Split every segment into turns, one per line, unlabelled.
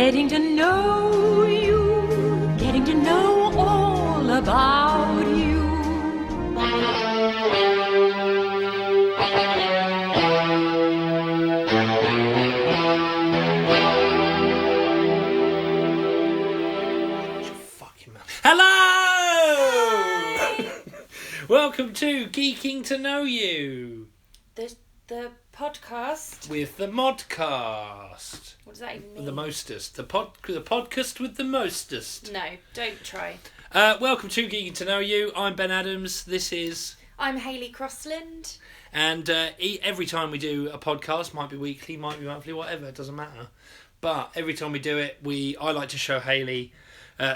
Getting to know you, getting to know all about you.
Fucking mouth. Hello! Welcome to Geeking to Know You.
The podcast.
With the Modcast.
What does that even mean?
The mostest. The podcast with the mostest.
No, don't try.
Welcome to Geeking to Know You. I'm Ben Adams. This is...
I'm Hayley Crossland.
And every time we do a podcast, might be weekly, might be monthly, whatever, it doesn't matter. But every time we do it, I like to show Hayley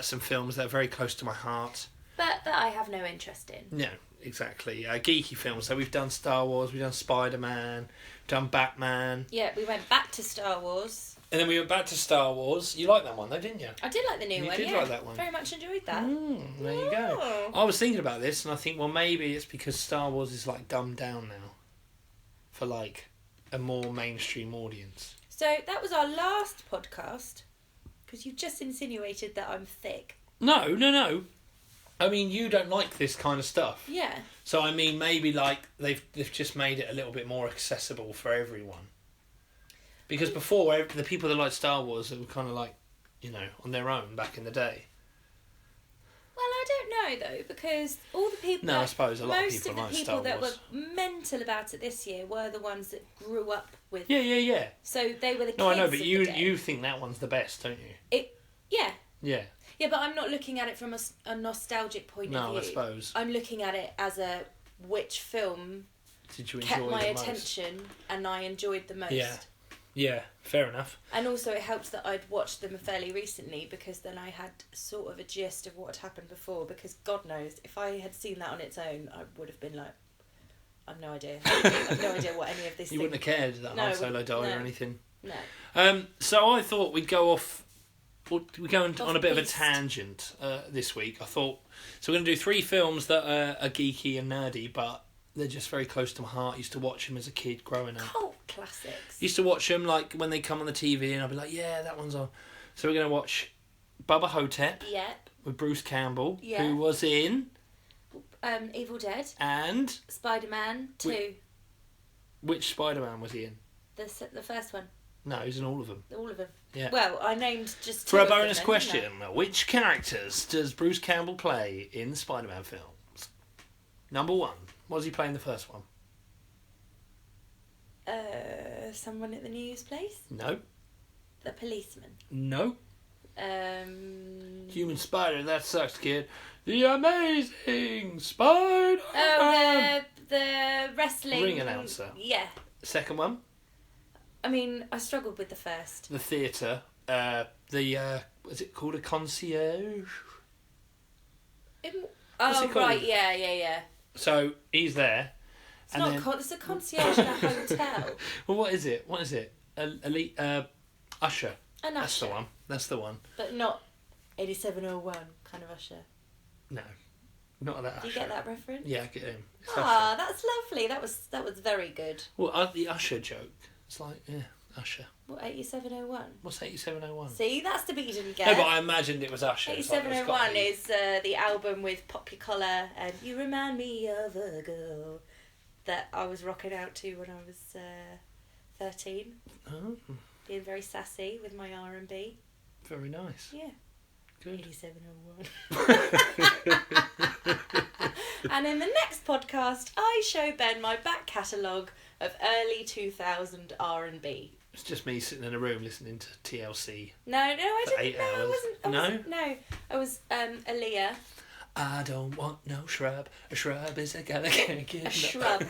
some films that are very close to my heart.
But that I have no interest in.
No, exactly. Geeky films. So we've done Star Wars, we've done Spider-Man, we've done Batman.
Yeah, we went back to Star Wars.
And then we went back to Star Wars. You liked that one though, didn't you?
I did like the new one,
You did like that one.
Very much enjoyed that.
There you go. I was thinking about this and I think, well, maybe it's because Star Wars is like dumbed down now for like a more mainstream audience.
So that was our last podcast, because you just insinuated that I'm thick.
No. I mean, you don't like this kind of stuff.
Yeah.
So I mean, maybe like they've just made it a little bit more accessible for everyone. Because before, the people that liked Star Wars were kind of like, on their own back in the day.
Well, I don't know though, because all the people.
No, I suppose a lot of
most
people
of the
like
people
Star
that
Wars.
were mental about it this year were the ones that grew up with.
Yeah.
So they were the kids.
No, I know, but
of the
you
day.
think that one's the best, don't you?
Yeah.
Yeah.
Yeah, but I'm not looking at it from a nostalgic point of view.
No, I suppose.
I'm looking at it as which film
Did you enjoy
kept my
the most?
attention and I enjoyed the most.
Yeah, fair enough.
And also it helps that I'd watched them fairly recently, because then I had sort of a gist of what had happened before, because God knows, if I had seen that on its own, I would have been like, I've no idea. I've no idea what any of this
You wouldn't have cared that Han Solo died or anything.
No.
So I thought we'd go off... We go on a bit of a
piste.
tangent this week. I thought... So we're going to do 3 films that are geeky and nerdy, but they're just very close to my heart. I used to watch them as a kid growing up.
Cult classics.
Used to watch them like when they come on the TV and I'd be like, yeah, that one's on. So we're going to watch Bubba Ho Tep
Yep.
with Bruce Campbell,
Yeah.
who was in...
Evil Dead.
And...
Spider-Man 2.
Which Spider-Man was he in?
The first one.
No, he's in all of them.
All of them.
Yeah.
Well, I named just 2
For a
of them
bonus
then,
question,
didn't
which characters does Bruce Campbell play in the Spider-Man films? Number 1. What does he play in the first one?
Someone at the news place?
No.
The policeman.
No.
Um,
Human Spider, that sucks, kid. The Amazing Spider-Man.
Oh, the wrestling...
Ring announcer.
Yeah.
Second one,
I mean, I struggled with the first.
the theatre. Was it called a concierge? What's it
Oh,
called?
right, yeah.
So, he's there.
It's not it's a concierge in a hotel.
Well, what is it? Elite, Usher.
An
That's
usher.
the one. That's the one.
But not 8701 kind of usher.
No, not that Usher.
Do you get that reference?
Yeah, I get him. It's
Ah,
Usher.
that's lovely. That was very good.
Well, the Usher joke. It's like, yeah, Usher.
What, 8701?
What's 8701?
See, that's the bit you didn't get.
No, but I imagined it was Usher. It's like, it's gotta
8701
be-
is the album with Pop Your Collar and You Remind Me of a Girl that I was rocking out to when I was 13.
Oh,
Being very sassy with my R&B.
very nice.
Yeah.
Good.
8701. And in the next podcast, I show Ben my back catalogue of early 2000 R&B.
It's just me sitting in a room listening to TLC.
No, I
For
didn't.
8
No, I
hours.
wasn't. No, I was Aaliyah.
I don't want no shrub. A shrub is a guy that can't get
A shrub.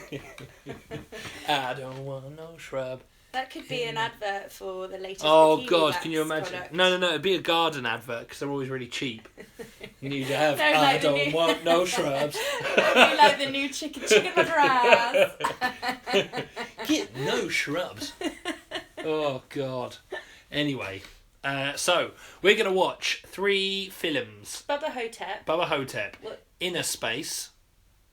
I don't want no shrub.
That could be an advert for the latest.
Oh
Bikini
God,
Wax
can you imagine?
product.
No, it'd be a garden advert because they're always really cheap. You need to have.
No,
I
like the
don't
new-
want no shrubs.
That'd be like the new chicken madras.
Get no shrubs. Oh God. Anyway, so we're gonna watch 3 films:
Bubba Ho Tep.
Bubba Ho Tep,
What?
InnerSpace,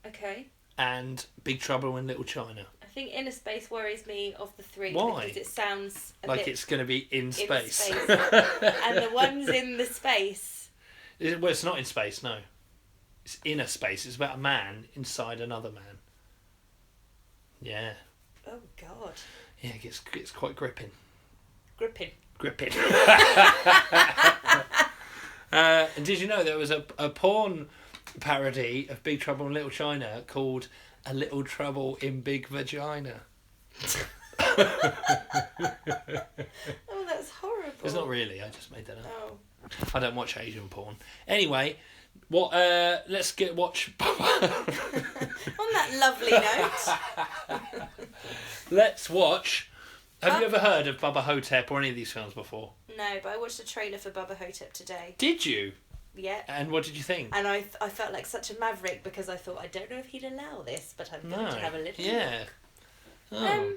Okay.
and Big Trouble in Little China.
think InnerSpace worries me of the three.
Why?
Because it sounds
Like it's going to be in space.
And the ones in the space.
Well, it's not in space, no. It's inner space. It's about a man inside another man. Yeah.
Oh, God.
Yeah, it gets quite gripping.
Gripping.
And did you know there was a porn parody of Big Trouble in Little China called A Little Trouble in Big Vagina?
Oh, that's horrible.
It's not really, I just made that up.
Oh.
I don't watch Asian porn. Anyway, let's watch
On that lovely note.
let's watch. Have you ever heard of Bubba Ho Tep or any of these films before?
No, but I watched a trailer for Bubba Ho Tep today.
Did you?
Yeah.
And what did you think?
And I felt like such a maverick because I thought, I don't know if he'd allow this, but I'm going to have a little
Yeah.
look.
Oh.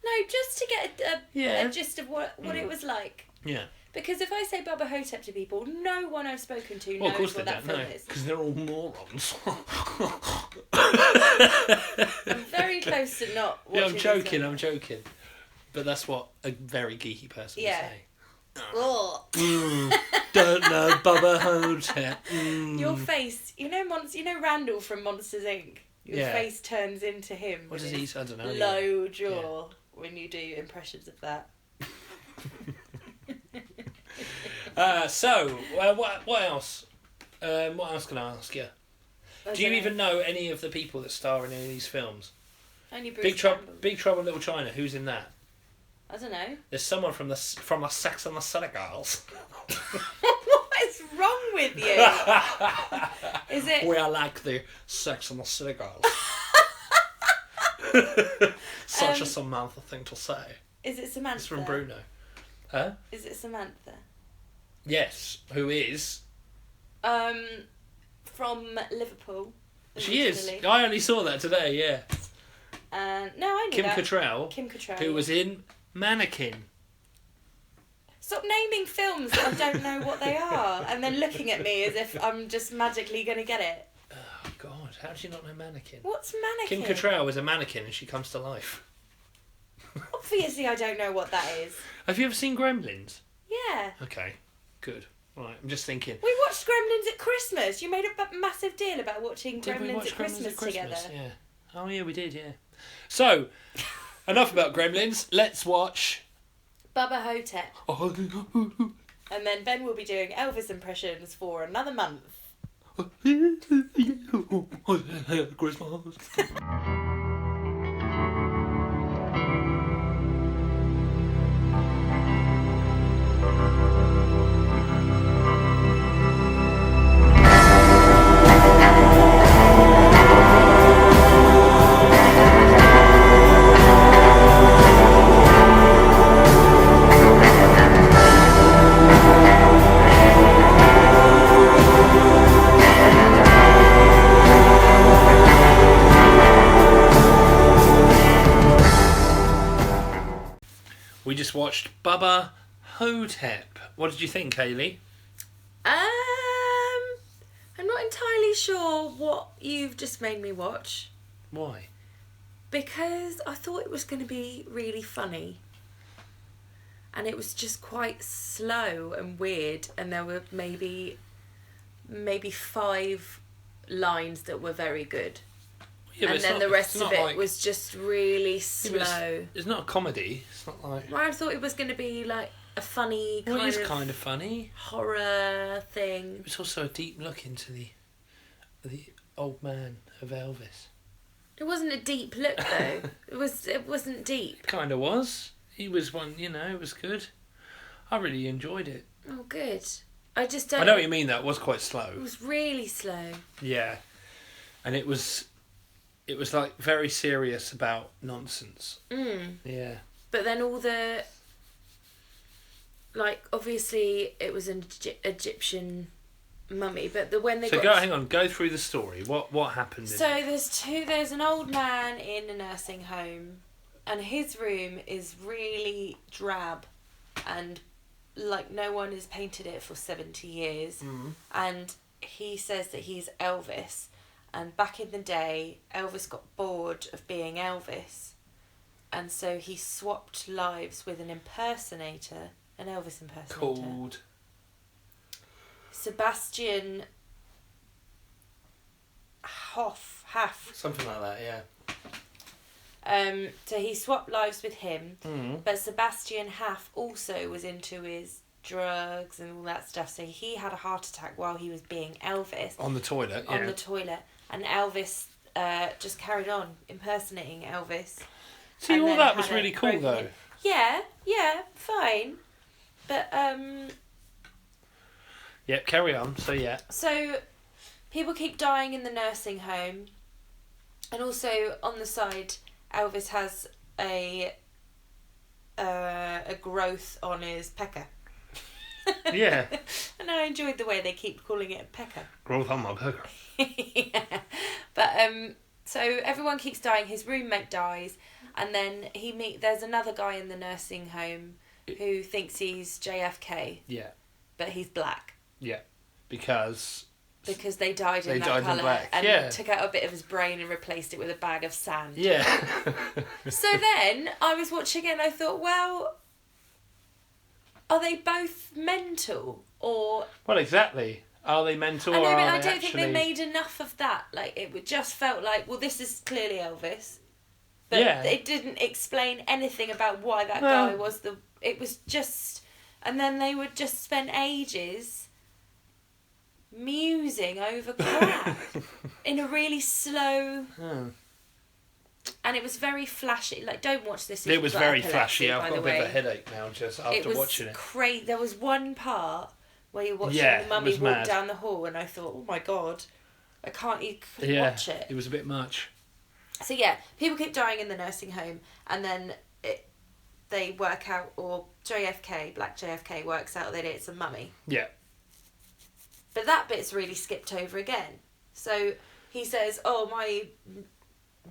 No, just to get a gist of what it was like.
Yeah.
Because if I say Bubba Ho Tep to people, no one I've spoken to
Well, of
knows
course
what
they
that
don't
film
know,
is.
because they're all morons.
I'm very close to not watching
Yeah, I'm
this
joking. But that's what a very geeky person would say.
Ugh.
Don't know Bubba Ho Tep.
Your face, you know Randall from Monsters Inc. Your
Yeah.
face turns into him.
What
with
does
his
he? I don't know.
low jaw when you do impressions of that.
What else? What else can I ask you? Do you even know any of the people that star in any of these films?
Only Bruce
Big
Campbell.
Trouble in Little China. Who's in that?
I don't know.
There's someone from the Sex and the City Girls.
What is wrong with you? Is it?
We are like the Sex and the City Girls. Such a Samantha thing to say.
Is it Samantha?
It's from Bruno. Huh?
Is it Samantha?
Yes. Who is?
From Liverpool.
She is.
originally.
I only saw that today. Yeah.
No, I knew
Kim
that.
Cattrall.
Kim Cattrall.
Who was in Mannequin.
Stop naming films that I don't know what they are, and then looking at me as if I'm just magically going to get it.
Oh God! How did you not know Mannequin?
What's Mannequin?
Kim Cattrall was a mannequin and she comes to life.
Obviously, I don't know what that is.
Have you ever seen Gremlins?
Yeah.
Okay, good. Right, I'm just thinking.
We watched Gremlins at Christmas. You made a massive deal about watching
Did we
Gremlins
watch
at Christmas together.
Yeah. Oh yeah, we did. Yeah. So, enough about Gremlins. Let's watch.
Bubba Ho Tep. And then Ben will be doing Elvis impressions for another month.
Christmas. We just watched Bubba Ho Tep. What did you think, Hayley?
I'm not entirely sure what you've just made me watch
Why?
because I thought it was going to be really funny. And it was just quite slow and weird, and there were maybe 5 lines that were very good.
Yeah, but
and
it's
then
not-
the rest
it's
of
not
it
like-
was just really
Yeah, but
slow.
it's not a comedy. It's not like.
Well, I thought it was going to be like a funny
Well, it is
kind
kind of funny.
horror thing.
It's also a deep look into the old man of Elvis.
It wasn't a deep look though. It wasn't deep.
It kind of was. He was one, it was good. I really enjoyed it.
Oh, good. I just don't.
I know what you mean. That was quite slow.
It was really slow.
Yeah, and it was like very serious about nonsense. Yeah.
But then all the, like, obviously it was an Egyptian mummy, but when they
So
got
hang on, go through the story. What happened?
So there's an old man in a nursing home, and his room is really drab, and like no one has painted it for 70 years, and he says that he's Elvis, And back in the day, Elvis got bored of being Elvis. And so he swapped lives with an impersonator, an Elvis impersonator.
Called
Sebastian Haff.
something like that, yeah.
So he swapped lives with him,
Mm.
but Sebastian Haff also was into his drugs and all that stuff. So he had a heart attack while he was being Elvis
On the toilet, yeah.
on the toilet, and Elvis just carried on impersonating Elvis.
See,
and
all
then
that was
had a
really cool,
broken
though.
hip. Yeah, fine, but
Yep, carry on. So, yeah.
So people keep dying in the nursing home, and also on the side, Elvis has a growth on his pecker.
Yeah.
And I enjoyed the way they keep calling it a pecker.
Growth on my burger.
Yeah. But so everyone keeps dying. His roommate dies, and then there's another guy in the nursing home who thinks he's JFK,
Yeah.
but he's black.
Yeah. Because
They died in that colour,
black.
and
Yeah.
took out a bit of his brain and replaced it with a bag of sand.
Yeah.
So then I was watching it and I thought, well, are they both mental or?
Well, exactly. Are they mental
I know,
or
but
are
I
they
don't think they
actually...
made enough of that. Like it just felt like, well, this is clearly Elvis, but
Yeah.
it didn't explain anything about why that
Well-
guy was the. It was just, and then they would just spend ages musing over crap in a really slow.
Hmm.
And it was very flashy. Like, don't watch this. If
It
you've
was
got
very
epilepsy,
flashy. I've
by
got a
the
bit of a
way.
headache now just
It
after
was
watching it.
crazy. There was one part where you're watching
Yeah,
the
it
mummy
was
walk
mad.
down the hall, and I thought, oh my god, I can't even
Yeah,
watch it.
it was a bit much.
So yeah, people keep dying in the nursing home, and then they work out, or Black JFK works out that it's a mummy.
Yeah.
But that bit's really skipped over again. So he says, oh, my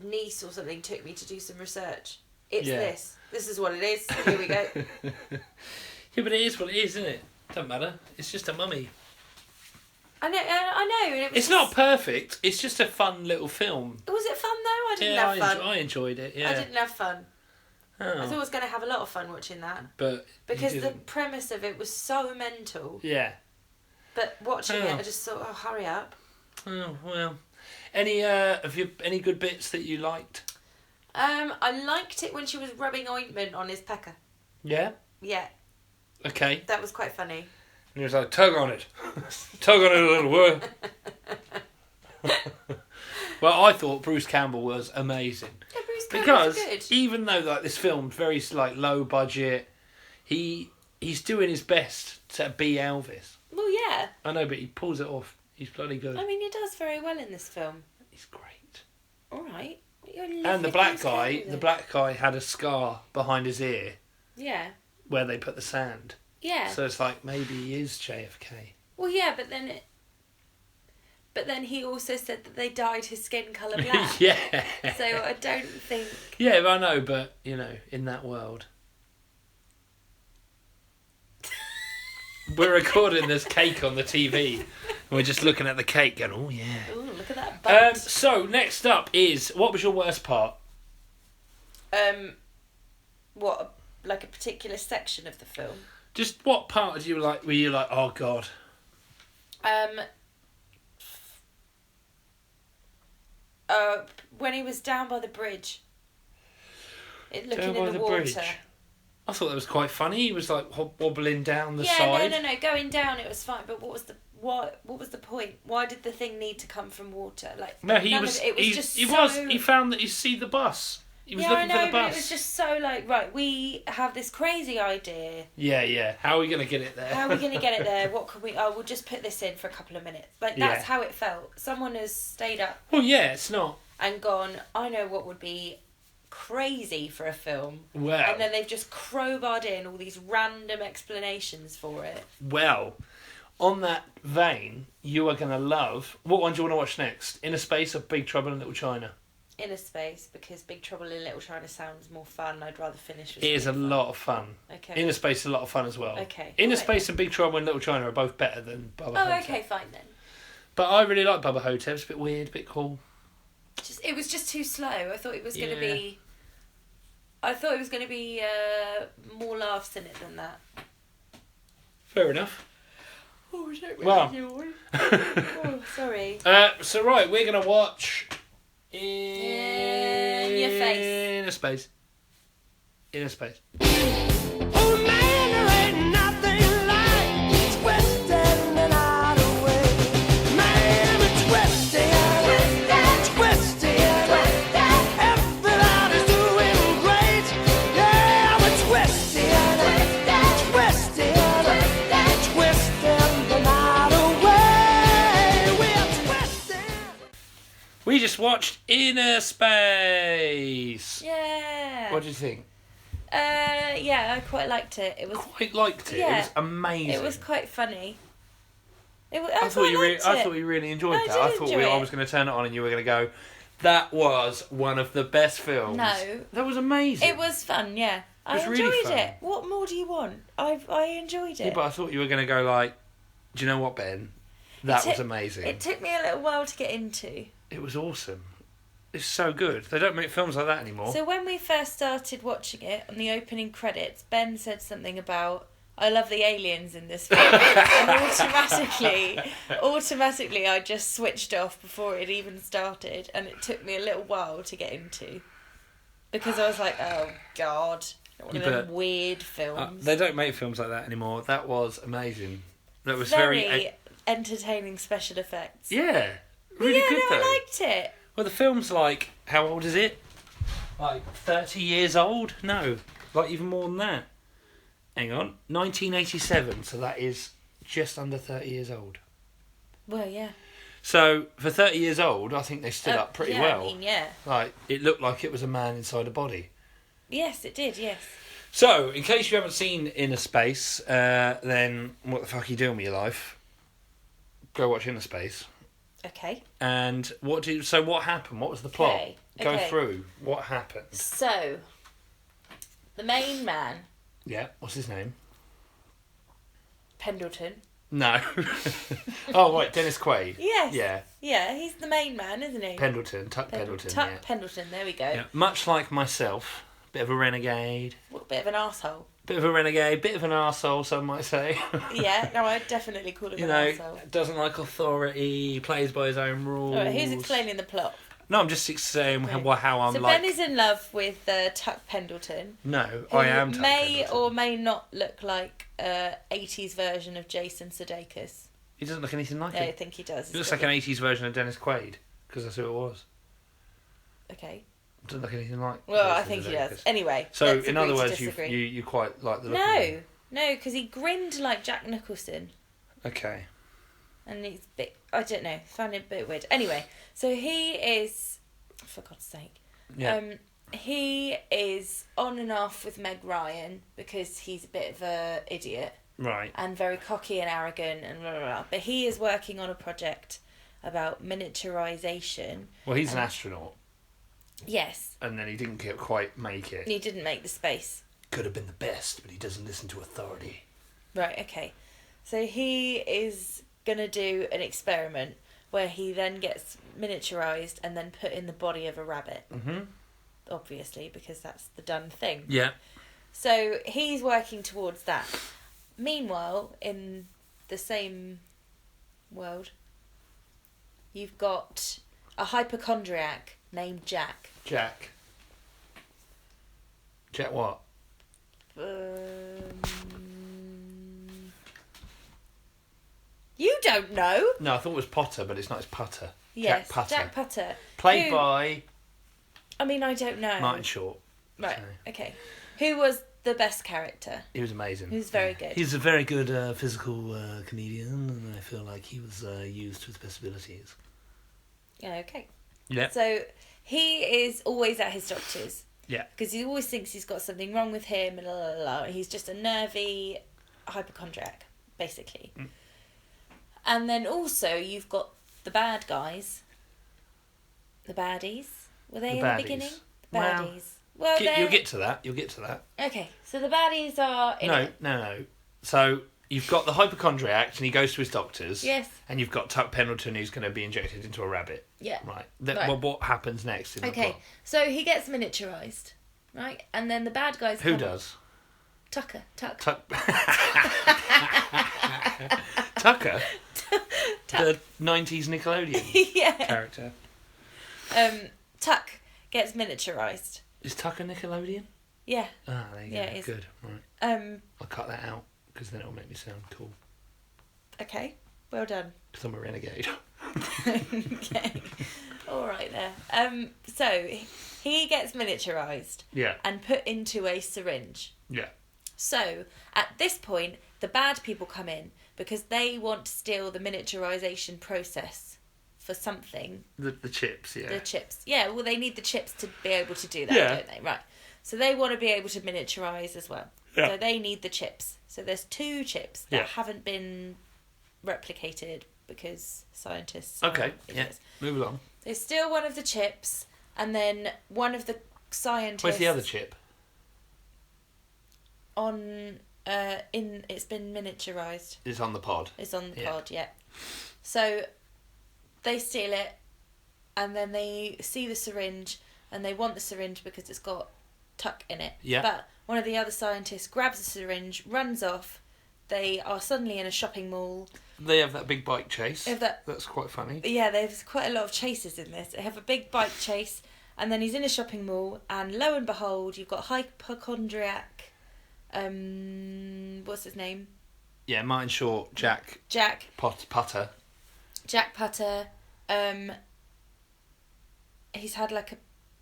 niece or something took me to do some research. It's
Yeah.
this. This is what it is. Here we go.
Yeah, but it is what it is, isn't it? Doesn't matter. It's just a mummy.
I know. And it was
It's not perfect. It's just a fun little film.
Was it fun though? I didn't
Yeah,
have fun.
I enjoyed it. Yeah.
I didn't have fun. I thought I
Oh,
was going to have a lot of fun watching that.
but
Because
you
the
didn't.
premise of it was so mental.
Yeah.
But watching it,
Oh.
I just thought, oh, hurry up.
Oh well. Any any good bits that you liked?
I liked it when she was rubbing ointment on his pecker.
Yeah.
Yeah,
Okay.
that was quite funny.
And he was like, tug on it. Tug on it a little word. Well, I thought Bruce Campbell was amazing.
Yeah, Bruce Campbell was
Because
good.
even though like this film's very like low budget, he's doing his best to be Elvis.
Well, yeah.
I know, but he pulls it off. He's bloody good.
I mean, he does very well in this film.
He's great.
All right.
And the black guy had a scar behind his ear
Yeah.
where they put the sand.
Yeah.
So it's like maybe he is JFK.
Well, yeah, but then he also said that they dyed his skin colour black.
Yeah.
So I don't think.
Yeah, I know, but you know, in that world. We're recording this cake on the TV. And we're just looking at the cake going, oh yeah.
Ooh, look at that butt.
So next up is, what was your worst part?
What, like a particular section of the film?
Just what part did you like? Were you like, oh god?
When he was down by the bridge, looking
Down by
in the
the
water.
bridge. I thought that was quite funny. He was like wobbling down the
Yeah,
side.
no. Going down, it was fine. But what was the point? Why did the thing need to come from water? Like
No, he
none
was.
of it was
he,
just
he
so...
was. He found that he see the bus. He was
yeah,
looking
I know,
for the
but
bus.
it was just so like, right, we have this crazy idea.
Yeah. How are we gonna get it there?
How are we going to get it there? What can we... Oh, we'll just put this in for a couple of minutes. Like, that's
Yeah.
how it felt. Someone has stayed up
Well, yeah, it's not.
and gone, I know what would be crazy for a film.
Well,
And then they've just crowbarred in all these random explanations for it.
well, on that vein, you are gonna love. What one do you want to watch next? InnerSpace or Big Trouble in Little China?
InnerSpace, because Big Trouble in Little China sounds more fun. I'd rather finish with
It is a
something
lot of fun.
fun. Okay.
InnerSpace is a lot of fun as well.
Okay.
InnerSpace
Alright
and Big Trouble in Little China are both better than Bubba Ho
Oh,
Tep.
okay, fine then.
But I really like Bubba Ho Tep. It's a bit weird, a bit cool.
It was just too slow. I thought it was going to
Yeah.
be... I thought it was going to be more laughs in it than that.
Fair enough.
Oh, is that
Well.
Oh, sorry.
So right, we're gonna watch
In Your Face.
InnerSpace. InnerSpace.
Oh man, there ain't nothing like twisted and out of way. Man, we're twisted, twisted. Everybody's doing great. Yeah, we're twisted, twisted and out of way. We're twisted.
We just watched InnerSpace.
Yeah.
What did you think?
Yeah, I quite liked it. It was
Quite liked it.
Yeah.
It was amazing.
It was quite funny. I
I thought you
liked
I
it.
thought you really enjoyed
I
that.
did
I thought
enjoy
I
it.
was going to turn it on and you were going to go, that was one of the best films.
No.
That was amazing.
It was fun, yeah. I
was really
enjoyed
fun.
it. What more do you want? I enjoyed
Yeah,
it.
but I thought you were going to go like, do you know what, Ben? That was
took-
amazing.
It took me a little while to get into.
It was awesome. It's so good. They don't make films like that anymore.
So when we first started watching it, on the opening credits, Ben said something about, I love the aliens in this film. And automatically I just switched off before it even started, and it took me a little while to get into. Because I was like, oh God, one of
Yeah,
them
but,
weird films.
they don't make films like that anymore. That was amazing. That was
Very entertaining special effects.
yeah, really
yeah,
good
no,
though.
I liked it.
Well, the film's like, how old is it? Like 30 years old? No, like even more than that. Hang on, 1987. So that is just under 30 years old.
Well, yeah.
So for 30 years old, I think they stood up pretty
yeah,
well.
I mean, yeah.
Like it looked like it was a man inside a body.
Yes, it did, yes.
So, in case you haven't seen InnerSpace, then what the fuck are you doing with your life? Go watch InnerSpace.
Okay.
And what happened? What was the plot?
Okay,
Go
okay.
through. What happened?
So, the main man,
Yeah. What's his name?
Pendleton.
No. Oh, right. Dennis Quaid.
Yes.
Yeah.
Yeah, he's the main man, isn't he?
Pendleton. Tuck Pendleton.
Tuck
Yeah.
Pendleton, there we go.
Yeah. Much like myself, bit of a renegade.
What a bit of an arsehole.
Bit of a renegade. Bit of an arsehole, some might say.
Yeah, no, I'd definitely call him
You
an
know,
arsehole.
doesn't like authority. Plays by his own rules.
Alright, who's explaining the plot?
No, I'm just saying
Okay.
how I'm
So
like.
Ben is in love with Tuck Pendleton.
No,
Who
I am. Tuck
may
Pendleton.
or may not look like a 80s version of Jason Sudeikis.
He doesn't look anything like
Yeah, I
it.
think he does.
He looks like an 80s version of Dennis Quaid, because that's who it was.
Okay.
Doesn't look anything like.
Well, I
Jason
think he
Sudeikis.
does. Anyway.
So,
let's
in
agree
other
to
words,
disagree.
you quite like the look of him.
No, because he grinned like Jack Nicholson.
Okay.
And he's a bit, I don't know, found it a bit weird. Anyway, so he is, for God's sake,
Yeah.
he is on and off with Meg Ryan because he's a bit of a idiot
Right.
and very cocky and arrogant and blah, blah, blah. But he is working on a project about miniaturization.
Well, he's an astronaut,
Yes,
and then he didn't quite make it.
and he didn't make the space.
Could have been the best, but he doesn't listen to authority.
Right, okay. So he is going to do an experiment where he then gets miniaturized and then put in the body of a rabbit.
Mm-hmm.
Obviously, because that's the done thing.
Yeah.
So he's working towards that. Meanwhile, in the same world, you've got a hypochondriac named Jack.
Jack. Jack what?
You don't know?
No, I thought it was Potter, but it's not. It's Putter.
Yes,
Jack Putter.
Jack Putter.
Played
Who-
by
I mean, I don't know.
Martin Short.
Right,
So,
okay. Who was the best character?
he was amazing.
He was very good.
He's a very good physical comedian, and I feel like he was used to his best abilities.
Yeah, okay.
Yeah.
So he is always at his doctor's.
Yeah.
Because he always thinks he's got something wrong with him and la la la. He's just a nervy hypochondriac, basically.
Mm.
And then also you've got the bad guys. The baddies. Were they
The
in
baddies.
the beginning? The
Well,
baddies. Well,
You'll
they're...
get to that. You'll get to that.
Okay, so the baddies are in
No,
it.
no, no. So you've got the hypochondriac and he goes to his doctors.
Yes.
And you've got Tuck Pendleton who's going to be injected into a rabbit.
Yeah.
Right.
Right.
Well, what happens next in the plot?
So he gets miniaturised, right? And then the bad guys
Who
come.
does?
Tuck.
Tucker? The 90s Nickelodeon
Yeah.
character.
Tuck gets miniaturised.
Is Tucker Nickelodeon?
Yeah.
Ah, there you go.
Yeah, it is.
Good. Right. I'll cut that out because then it'll make me sound cool.
Okay. Well done.
Because I'm a renegade.
Okay. All right there. So he gets miniaturised.
Yeah.
And put into a syringe.
Yeah.
So at this point, the bad people come in because they want to steal the miniaturisation process for something.
The chips, yeah.
The chips. Yeah, well, they need the chips to be able to do that,
Yeah.
don't they? Right. So they want to be able to miniaturise as well.
Yeah.
So they need the chips. So there's 2 chips that
Yeah.
haven't been replicated because scientists...
Okay,
are
yeah.
idiots.
Move along.
They steal one of the chips, and then one of the scientists...
Where's the other chip?
It's been miniaturised.
It's on the pod.
It's on the
Yeah.
pod, yeah. So they steal it, and then they see the syringe, and they want the syringe because it's got Tuck in it.
Yeah.
But one of the other scientists grabs the syringe, runs off. They are suddenly in a shopping mall.
They have that big bike chase.
They have that-
That's quite funny.
Yeah, there's quite a lot of chases in this. They have a big bike chase, and then he's in a shopping mall, and lo and behold, you've got hypochondriac. What's his name?
Yeah, Martin Short, Jack Putter.
Jack Putter. He's had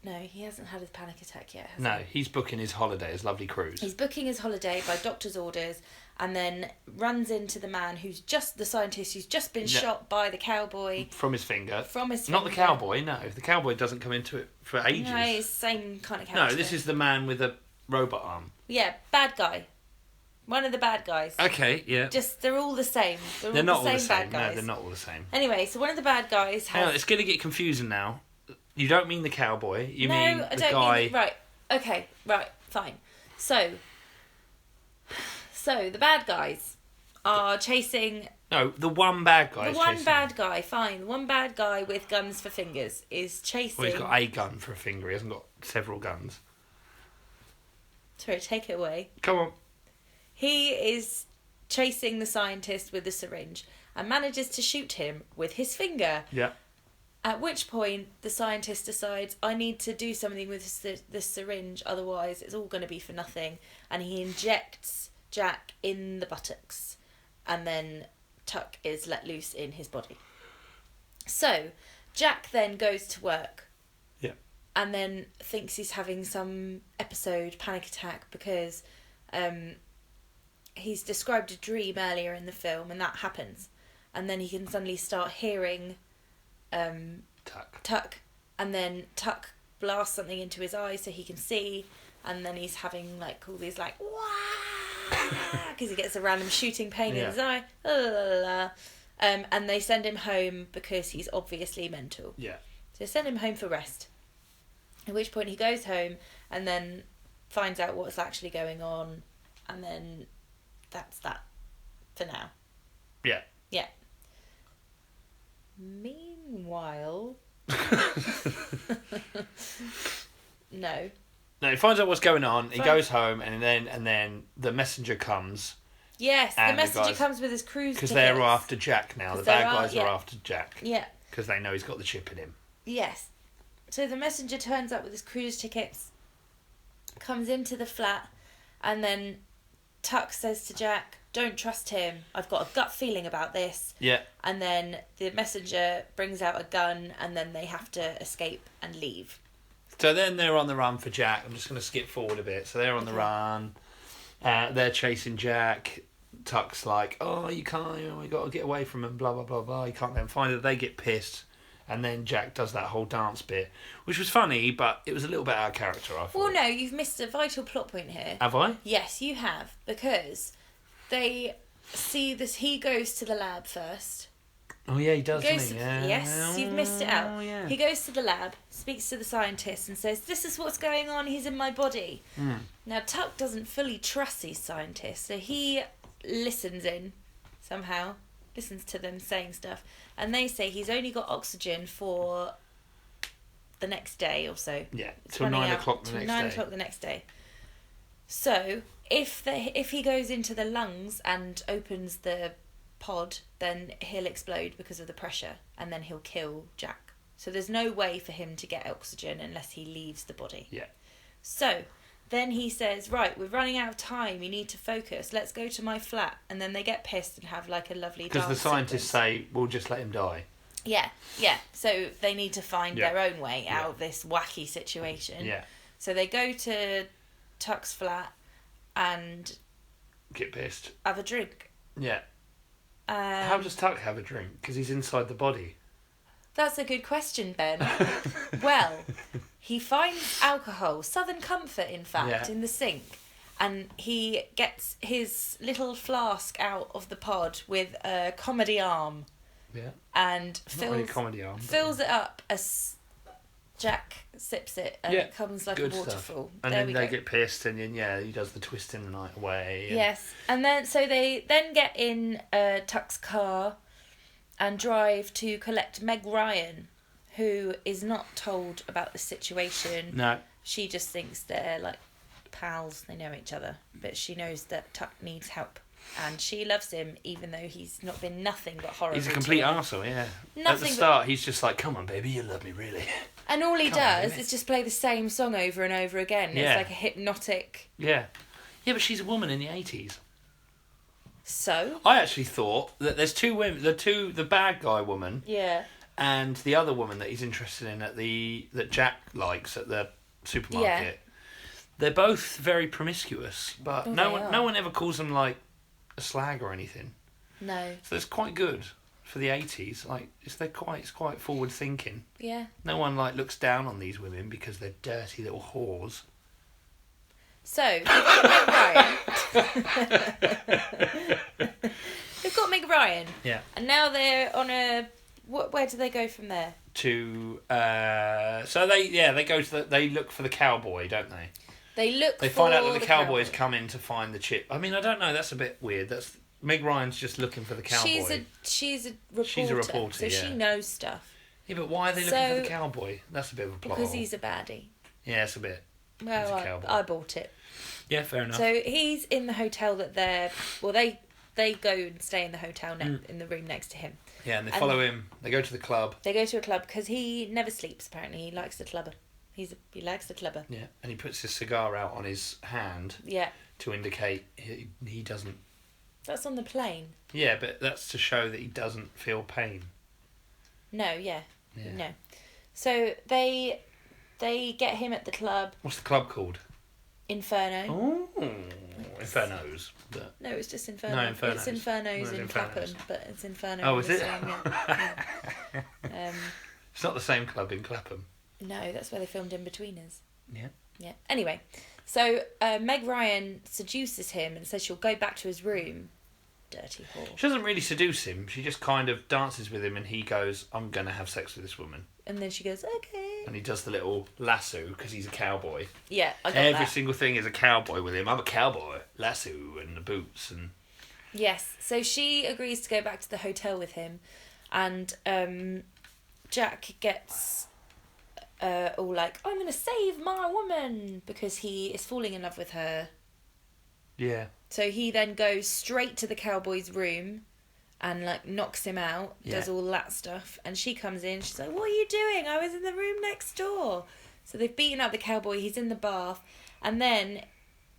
no, he hasn't had his panic attack yet.
No, he's booking his holiday, his lovely cruise.
He's booking his holiday by doctor's orders, and then runs into the man the scientist who's just been shot by the cowboy.
From his finger.
Not
the cowboy, no. The cowboy doesn't come into it for ages.
No, he's the same kind of character.
No, this is the man with a robot arm.
Yeah, bad guy. One of the bad guys.
Okay, yeah.
They're all the same.
They're not all the same.
bad guys.
No, they're not all the same.
Anyway, so one of the bad guys has...
Hang on, it's going to get confusing now. You don't mean the cowboy. You mean
I
the
don't
guy...
mean... Right, okay, right, fine. So the bad guys are chasing...
No, the one bad guy
The
is
one
chasing
bad
him.
guy, fine. The one bad guy with guns for fingers is chasing...
Well, he's got a gun for a finger. He hasn't got several guns.
Sorry, take it away.
Come on.
He is chasing the scientist with the syringe and manages to shoot him with his finger.
Yeah.
At which point, the scientist decides, I need to do something with this syringe, otherwise it's all going to be for nothing. And he injects Jack in the buttocks. And then Tuck is let loose in his body. So, Jack then goes to work.
Yeah.
And then thinks he's having some panic attack, because he's described a dream earlier in the film, and that happens. And then he can suddenly start hearing... Tuck, and then Tuck blasts something into his eye so he can see, and then he's having all these because he gets a random shooting pain in his eye, and they send him home because he's obviously mental.
Yeah.
So they send him home for rest. At which point he goes home and then finds out what's actually going on, and then that's that for now.
Yeah.
Yeah. Meanwhile... No,
he finds out what's going on. He
Fine.
goes home, and then the messenger comes
yes, the
And the
messenger
guys-
comes with his cruise
because
tickets.
they're after Jack now. The
'Cause
bad
there
guys
are-
are
yeah.
after Jack
Yeah,
because they know he's got the chip in him.
yes. So the messenger turns up with his cruise tickets, comes into the flat, and then Tuck says to Jack, don't trust him, I've got a gut feeling about this.
Yeah.
And then the messenger brings out a gun, and then they have to escape and leave.
So then they're on the run for Jack. I'm just going to skip forward a bit. So they're on the run. They're chasing Jack. Tuck's like, oh, you can't, we got to get away from him, blah, blah, blah, blah. You can't let him find it. They get pissed. And then Jack does that whole dance bit, which was funny, but it was a little bit out of character, I thought.
Well, no, you've missed a vital plot point here.
Have I?
Yes, you have, because they see this. He goes to the lab first.
Oh, yeah, he does,
Goes
doesn't
to,
he? Yeah.
yes, you've missed it out.
Oh, yeah.
He goes to the lab, speaks to the scientist, and says, "This is what's going on. He's in my body."
Mm.
Now Tuck doesn't fully trust these scientists, so he listens in somehow, listens to them saying stuff, and they say he's only got oxygen for the next day or so.
Yeah,
It's
till
running
9
out
o'clock the
till
next
9
day.
o'clock the next day. So if he goes into the lungs and opens the pod, then he'll explode because of the pressure, and then he'll kill Jack. So there's no way for him to get oxygen unless he leaves the body.
Yeah.
So then he says, right, we're running out of time, you need to focus, let's go to my flat. And then they get pissed and have like a lovely dance
Because the scientists
sequence.
say, we'll just let him die.
Yeah. So they need to find
Yeah.
their own way out
Yeah.
of this wacky situation.
Yeah.
So they go to Tuck's flat and
Get pissed.
have a drink.
Yeah. How does Tuck have a drink? Because he's inside the body.
That's a good question, Ben. Well, he finds alcohol, Southern Comfort in fact,
Yeah.
in the sink. And he gets his little flask out of the pod with a comedy arm
Yeah.
and
Not really comedy arm. but-
fills it up as Jack sips it, and it comes like
good
a
stuff.
waterfall.
And
there
then
we
they
go.
get pissed, and then he does the twisting the night away. And
Yes, and then so they then get in Tuck's car and drive to collect Meg Ryan, who is not told about the situation.
No.
She just thinks they're like pals, they know each other, but she knows that Tuck needs help. And she loves him, even though he's not been nothing but horrible.
He's a
to
complete
her.
arsehole, yeah. At the
Nothing but-
start, he's just like, come on, baby, you love me, really.
And all he
Come on,
does
baby.
is just play the same song over and over again.
Yeah.
It's like a hypnotic.
Yeah. Yeah, but she's a woman in the 80s.
So?
I actually thought that there's two women, the bad guy woman
Yeah.
and the other woman that he's interested in that Jack likes at the supermarket. They're both very promiscuous, but
Oh,
no
they
one
are.
ever calls them like a slag or anything.
No.
So it's quite good for the 80s. Like it's quite forward thinking.
Yeah.
No one like looks down on these women because they're dirty little whores.
So, they've got Meg Ryan.
Yeah.
And now they're on a... Where do they go from there?
To so they go to they look for the cowboy, don't they?
They
find out that the
the
cowboy's
cowboy.
come in to find the chip. I mean, I don't know. That's a bit weird. That's Meg Ryan's just looking for the cowboy.
She's a reporter.
She's a reporter,
so
yeah.
she knows stuff.
Yeah, but why are they looking for the
So-
cowboy? That's a bit of a plot
Because
hole.
he's a baddie.
Yeah, it's a bit. He's a
Well,
cowboy.
I bought it.
Yeah, fair enough.
So he's in the hotel that they're... Well, they go and stay in the hotel in the room next to him.
yeah, and they
and-
follow him. They go to the club.
They go to a club because he never sleeps, apparently. He likes the clubber. He likes the clubber.
Yeah, and he puts his cigar out on his hand
Yeah.
to indicate he doesn't.
That's on the plane.
Yeah, but that's to show that he doesn't feel pain.
No, yeah.
Yeah.
No. So they get him at the club,
What's the club called?
Inferno.
Oh, Infernos. But...
No, it's just Inferno.
No, Infernos.
It's Infernos
No, it's
in
Infernos.
Clapham, but it's Inferno.
Oh,
in
is
the
it?
same, yeah.
It's not the same club in Clapham.
No, that's where they filmed Inbetweeners.
Yeah.
Yeah. Anyway, so Meg Ryan seduces him and says she'll go back to his room. Dirty whore.
She doesn't really seduce him. She just kind of dances with him, and he goes, "I'm going to have sex with this woman."
And then she goes, okay.
And he does the little lasso because he's a cowboy.
Yeah, I got
Every
that.
single thing is a cowboy with him. I'm a cowboy. Lasso and the boots and.
Yes, so she agrees to go back to the hotel with him, and Jack gets all like, I'm going to save my woman, because he is falling in love with her.
Yeah.
So he then goes straight to the cowboy's room and like knocks him out, does
Yeah.
all that stuff, and she comes in, she's like, what are you doing? I was in the room next door. So they've beaten up the cowboy, he's in the bath, and then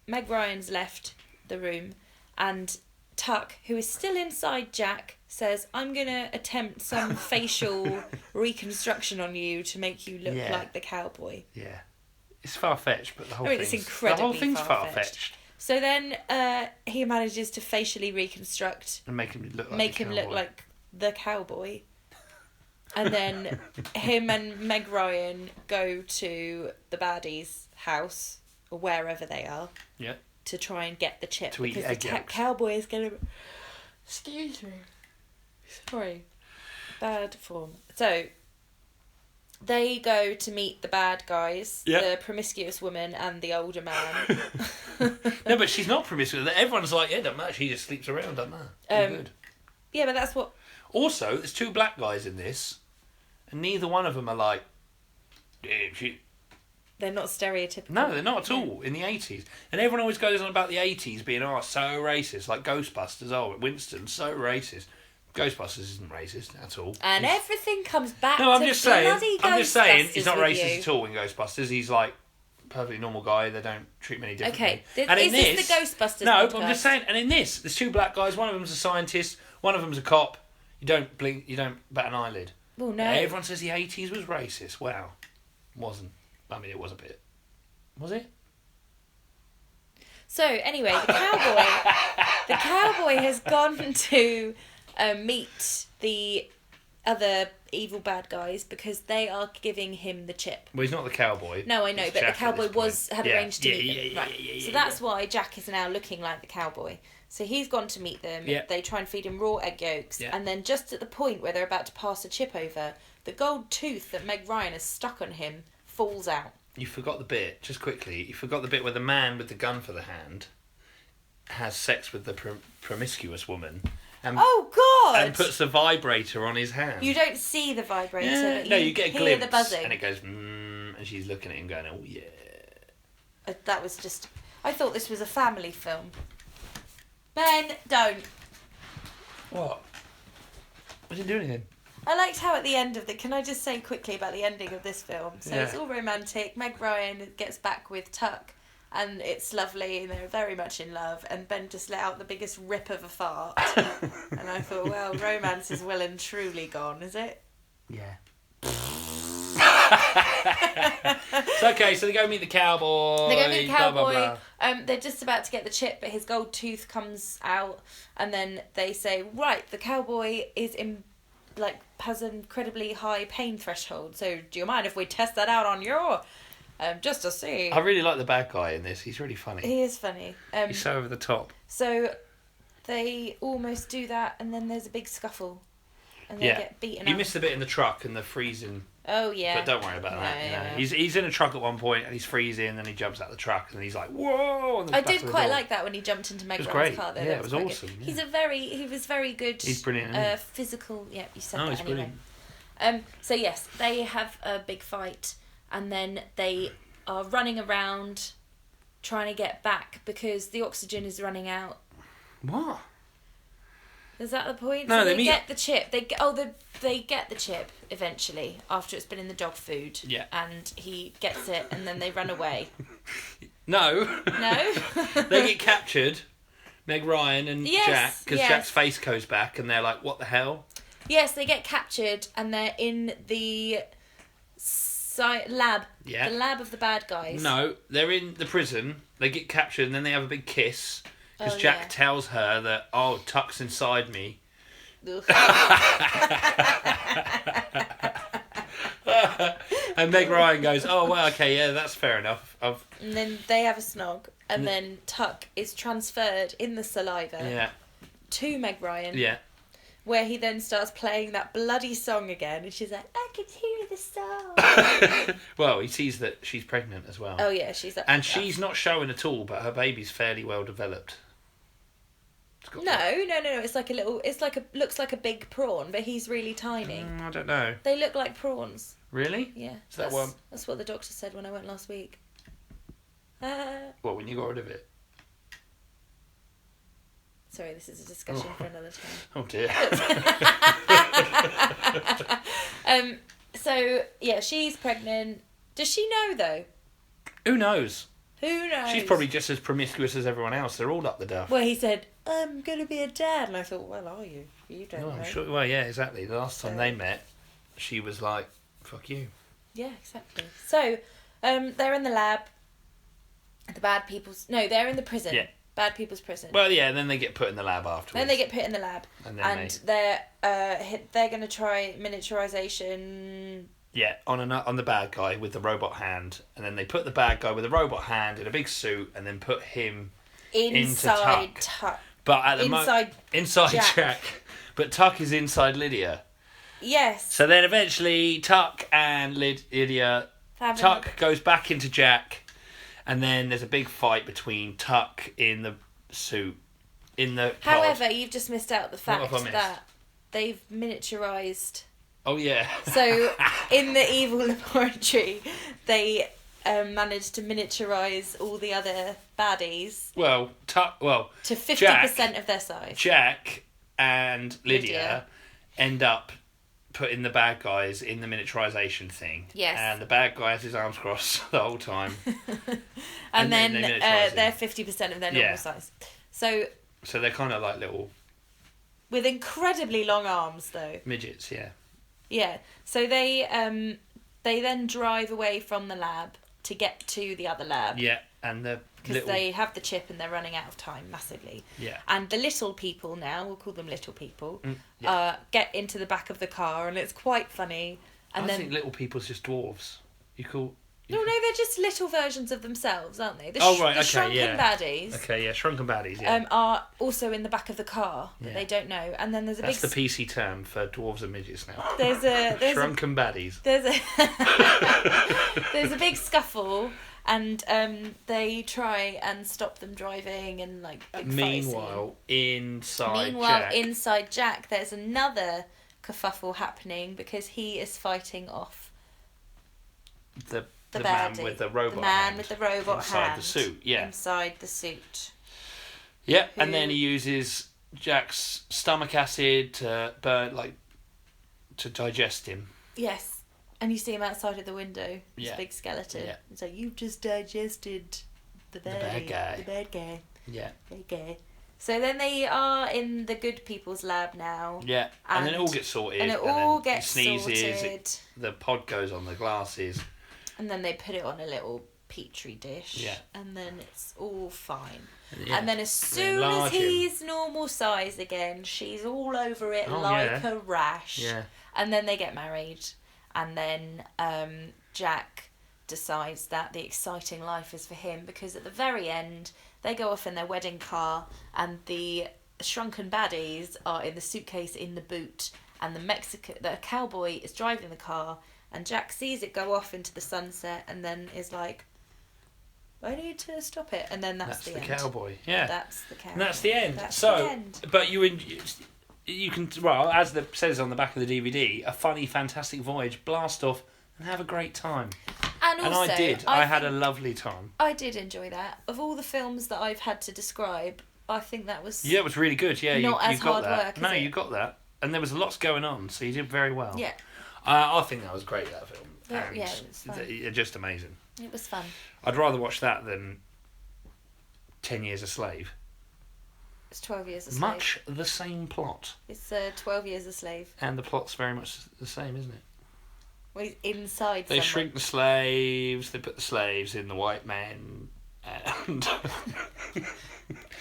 Meg Ryan's left the room, and Tuck, who is still inside Jack, says, I'm going to attempt some facial reconstruction on you to make you look
Yeah.
like the cowboy.
Yeah. It's far-fetched, but the whole
I mean, it's
thing's...
incredibly
The whole thing's
far-fetched.
far-fetched.
So then he manages to facially reconstruct,
And make him look like
make
the
him look
cowboy.
like the cowboy. And then him and Meg Ryan go to the baddie's house, or wherever they are,
Yeah.
to try and get the chip.
To eat
because
egg
the
yolks.
cowboy is going to... Excuse me. Sorry. Bad form. So, they go to meet the bad guys,
Yeah.
the promiscuous woman and the older man.
No, but she's not promiscuous. Everyone's like, yeah, doesn't matter. She just sleeps around, doesn't matter. Good.
Yeah, but that's what...
Also, there's 2 black guys in this, and neither one of them are like, damn, she...
They're not stereotypical.
No, they're not at all in the 80s. And everyone always goes on about the 80s being, so racist, like Ghostbusters. Oh, Winston's so racist. Ghostbusters isn't racist at all.
And everything comes back
No, I'm
to
just saying.
bloody
I'm just saying he's not
Ghostbusters with
racist
you.
at all in Ghostbusters. He's like a perfectly normal guy. They don't treat him any differently.
Okay,
And in
is this the Ghostbusters
No,
podcast?
but I'm just saying. And in this, there's 2 black guys. One of them's a scientist. One of them's a cop. You don't blink. You don't bat an eyelid.
Well, no.
Everyone says the 80s was racist. Wow, wasn't. I mean, it was a bit. Was it?
So anyway, the cowboy has gone to meet the other evil bad guys because they are giving him the chip.
Well, he's not the cowboy.
No, I know,
It's
but
Jack
the cowboy
at this point.
had arranged to meet them.
Yeah,
Right.
yeah,
So that's why Jack is now looking like the cowboy. So he's gone to meet them.
Yeah.
They try and feed him raw egg yolks.
Yeah.
And then just at the point where they're about to pass a chip over, the gold tooth that Meg Ryan has stuck on him falls out.
You forgot the bit, just quickly, you forgot the bit where the man with the gun for the hand has sex with the promiscuous woman and,
Oh, God!
and puts the vibrator on his hand.
You don't see the vibrator,
Yeah,
but
no,
you
you get a
hear
glimpse
the buzzing.
and it goes, and she's looking at him going, oh yeah.
That was just... I thought this was a family film. Ben, don't.
What? I didn't do anything.
I liked how at the end of the... Can I just say quickly about the ending of this film? So
Yeah.
it's all romantic. Meg Ryan gets back with Tuck and it's lovely and they're very much in love and Ben just let out the biggest rip of a fart. And I thought, well, romance is well and truly gone, is it?
Yeah. It's okay, so they go meet the cowboy.
They go meet the
blah,
cowboy.
blah, blah.
They're just about to get the chip, but his gold tooth comes out, and then they say, right, the cowboy is in, has an incredibly high pain threshold. So do you mind if we test that out on your, just to see?
I really like the bad guy in this. He's really funny.
He is funny.
He's so over the top.
So they almost do that, and then there's a big scuffle, and they get beaten
You
up.
missed the bit in the truck and the freezing.
Oh yeah.
But don't worry about that.
No,
You know.
yeah.
He's in a truck at one point and he's freezing, and he jumps out the truck and he's like, "Whoa!" on the
I
back
did
of the
quite
door.
like that when he jumped into Meg
It was
Ryan's
great.
car. There,
Yeah,
that
it was
quite
awesome,
Good.
yeah.
He was very good.
He's brilliant, isn't he?
Physical. Yeah, you said
Oh,
that
he's
anyway.
brilliant.
So yes, they have a big fight, and then they are running around, trying to get back because the oxygen is running out.
What?
Is that the point?
No,
So
they meet-
get the chip. They get the chip eventually after it's been in the dog food.
Yeah.
And he gets it, and then they run away.
No.
No.
They get captured, Meg Ryan and
Yes,
Jack, because
yes.
Jack's face goes back, and they're like, "What the hell?"
Yes, they get captured, and they're in the lab.
Yeah.
The lab of the bad guys.
No, they're in the prison. They get captured, and then they have a big kiss because
Oh,
Jack
yeah.
tells her that, "Oh, Tuck's inside me."
Ugh.
And Meg Ryan goes, "Oh, well, okay, yeah, that's fair enough."
And then they have a snog, and then Tuck is transferred in the saliva
Yeah,
to Meg Ryan,
yeah.
where he then starts playing that bloody song again, and she's like, "I can hear the song."
Well, he sees that she's pregnant as well.
Oh yeah, she's up.
And she's not showing at all, but her baby's fairly well developed. It's got
No. It's like a little. Looks like a big prawn, but he's really tiny.
I don't know.
They look like prawns.
Really?
Yeah.
Is that one?
That's what the doctor said when I went last week.
What, when you got rid of it?
Sorry, this is a discussion for another time.
Oh dear.
So yeah, she's pregnant. Does she know though?
Who knows?
Who knows?
She's probably just as promiscuous as everyone else. They're all up the duff.
Well, he said, "I'm gonna be a dad," and I thought, "Well, are you? You don't
No,
know."
I'm sure. Well, yeah, exactly. The last time
So-
they met, she was like, "Fuck you."
Yeah, exactly. So, they're in the lab. They're in the prison.
Yeah.
Bad people's prison.
Well, yeah, and then they get put in the lab afterwards.
Then they get put in the lab,
And
and
then
they're going to try miniaturization.
Yeah, on the bad guy with the robot hand, and then they put the bad guy with the robot hand in a big suit, and then put him
Inside
Tuck.
Tuck.
But at the
Inside
inside
Jack.
Jack. But Tuck is inside Lydia.
Yes.
So then eventually Tuck and Lydia... Tuck goes back into Jack, and then there's a big fight between Tuck in the suit, in the pod.
However, you've just missed out the fact
have I missed?
that they've miniaturised.
Oh, yeah.
So, in the evil laboratory, they managed to miniaturise all the other baddies
Well,
to 50% of their size.
Jack and Lydia end up putting the bad guys in the miniaturisation thing.
Yes.
And the bad guy has his arms crossed the whole time.
and then
they miniaturise him.
they're 50% of their normal size. So
they're kind of like little...
with incredibly long arms, though.
midgets, yeah.
Yeah. So they then drive away from the lab to get to the other lab.
Yeah, and the
because they have the chip and they're running out of time massively.
Yeah.
And the little people now, we'll call them little people,
yeah.
Get into the back of the car, and it's quite funny. And
I think little people's just dwarves.
No, they're just little versions of themselves, aren't they? The shrunken baddies.
Okay, yeah, shrunken baddies, yeah.
Are also in the back of the car that they don't know. And then there's
That's the PC term for dwarves and midgets now.
There's
shrunken baddies.
There's a big scuffle, and they try and stop them driving, and like big
Meanwhile, inside
Jack, there's another kerfuffle happening because he is fighting off
the man with the robot hand.
With the robot
inside
hand.
the suit, yeah.
Inside the suit.
Yeah, and then he uses Jack's stomach acid to to digest him.
Yes. And you see him outside of the window. This big skeleton.
Yeah.
It's like, you've just digested the bad
guy.
The bad guy.
Yeah.
Bad guy. So then they are in the good people's lab now.
Yeah, and then it all gets sorted.
And it all gets
sneezes,
sorted.
The pod goes on the glasses.
And then they put it on a little petri dish.
Yeah.
And then it's all fine.
Yeah.
And then as soon as he's normal size again, she's all over it a rash.
Yeah.
And then they get married. And then Jack decides that the exciting life is for him, because at the very end they go off in their wedding car and the shrunken baddies are in the suitcase in the boot, and the cowboy is driving the car, and Jack sees it go off into the sunset and then is like, I need to stop it, and then that's the end.
Cowboy. Yeah,
that's the cowboy.
And that's the end.
That's
the
end.
But you can, as it says on the back of the DVD, a funny, fantastic voyage, blast off, and have a great time.
And also,
I did. I had a lovely time.
I did enjoy that. Of all the films that I've had to describe, I think that was...
Yeah, it was really good. Yeah,
not
you
as
got
hard
that.
work,
No,
is it?
you got that. And there was lots going on, so you did very well.
Yeah.
I think that was great, that film.
Yeah,
And
it was fun.
Just amazing.
It was fun.
I'd rather watch that than 10 Years a Slave.
It's 12 Years a Slave.
Much the same plot.
It's 12 Years a Slave.
And the plot's very much the same, isn't it?
Well, he's inside
They
someone.
shrink the slaves, they put the slaves in the white men, and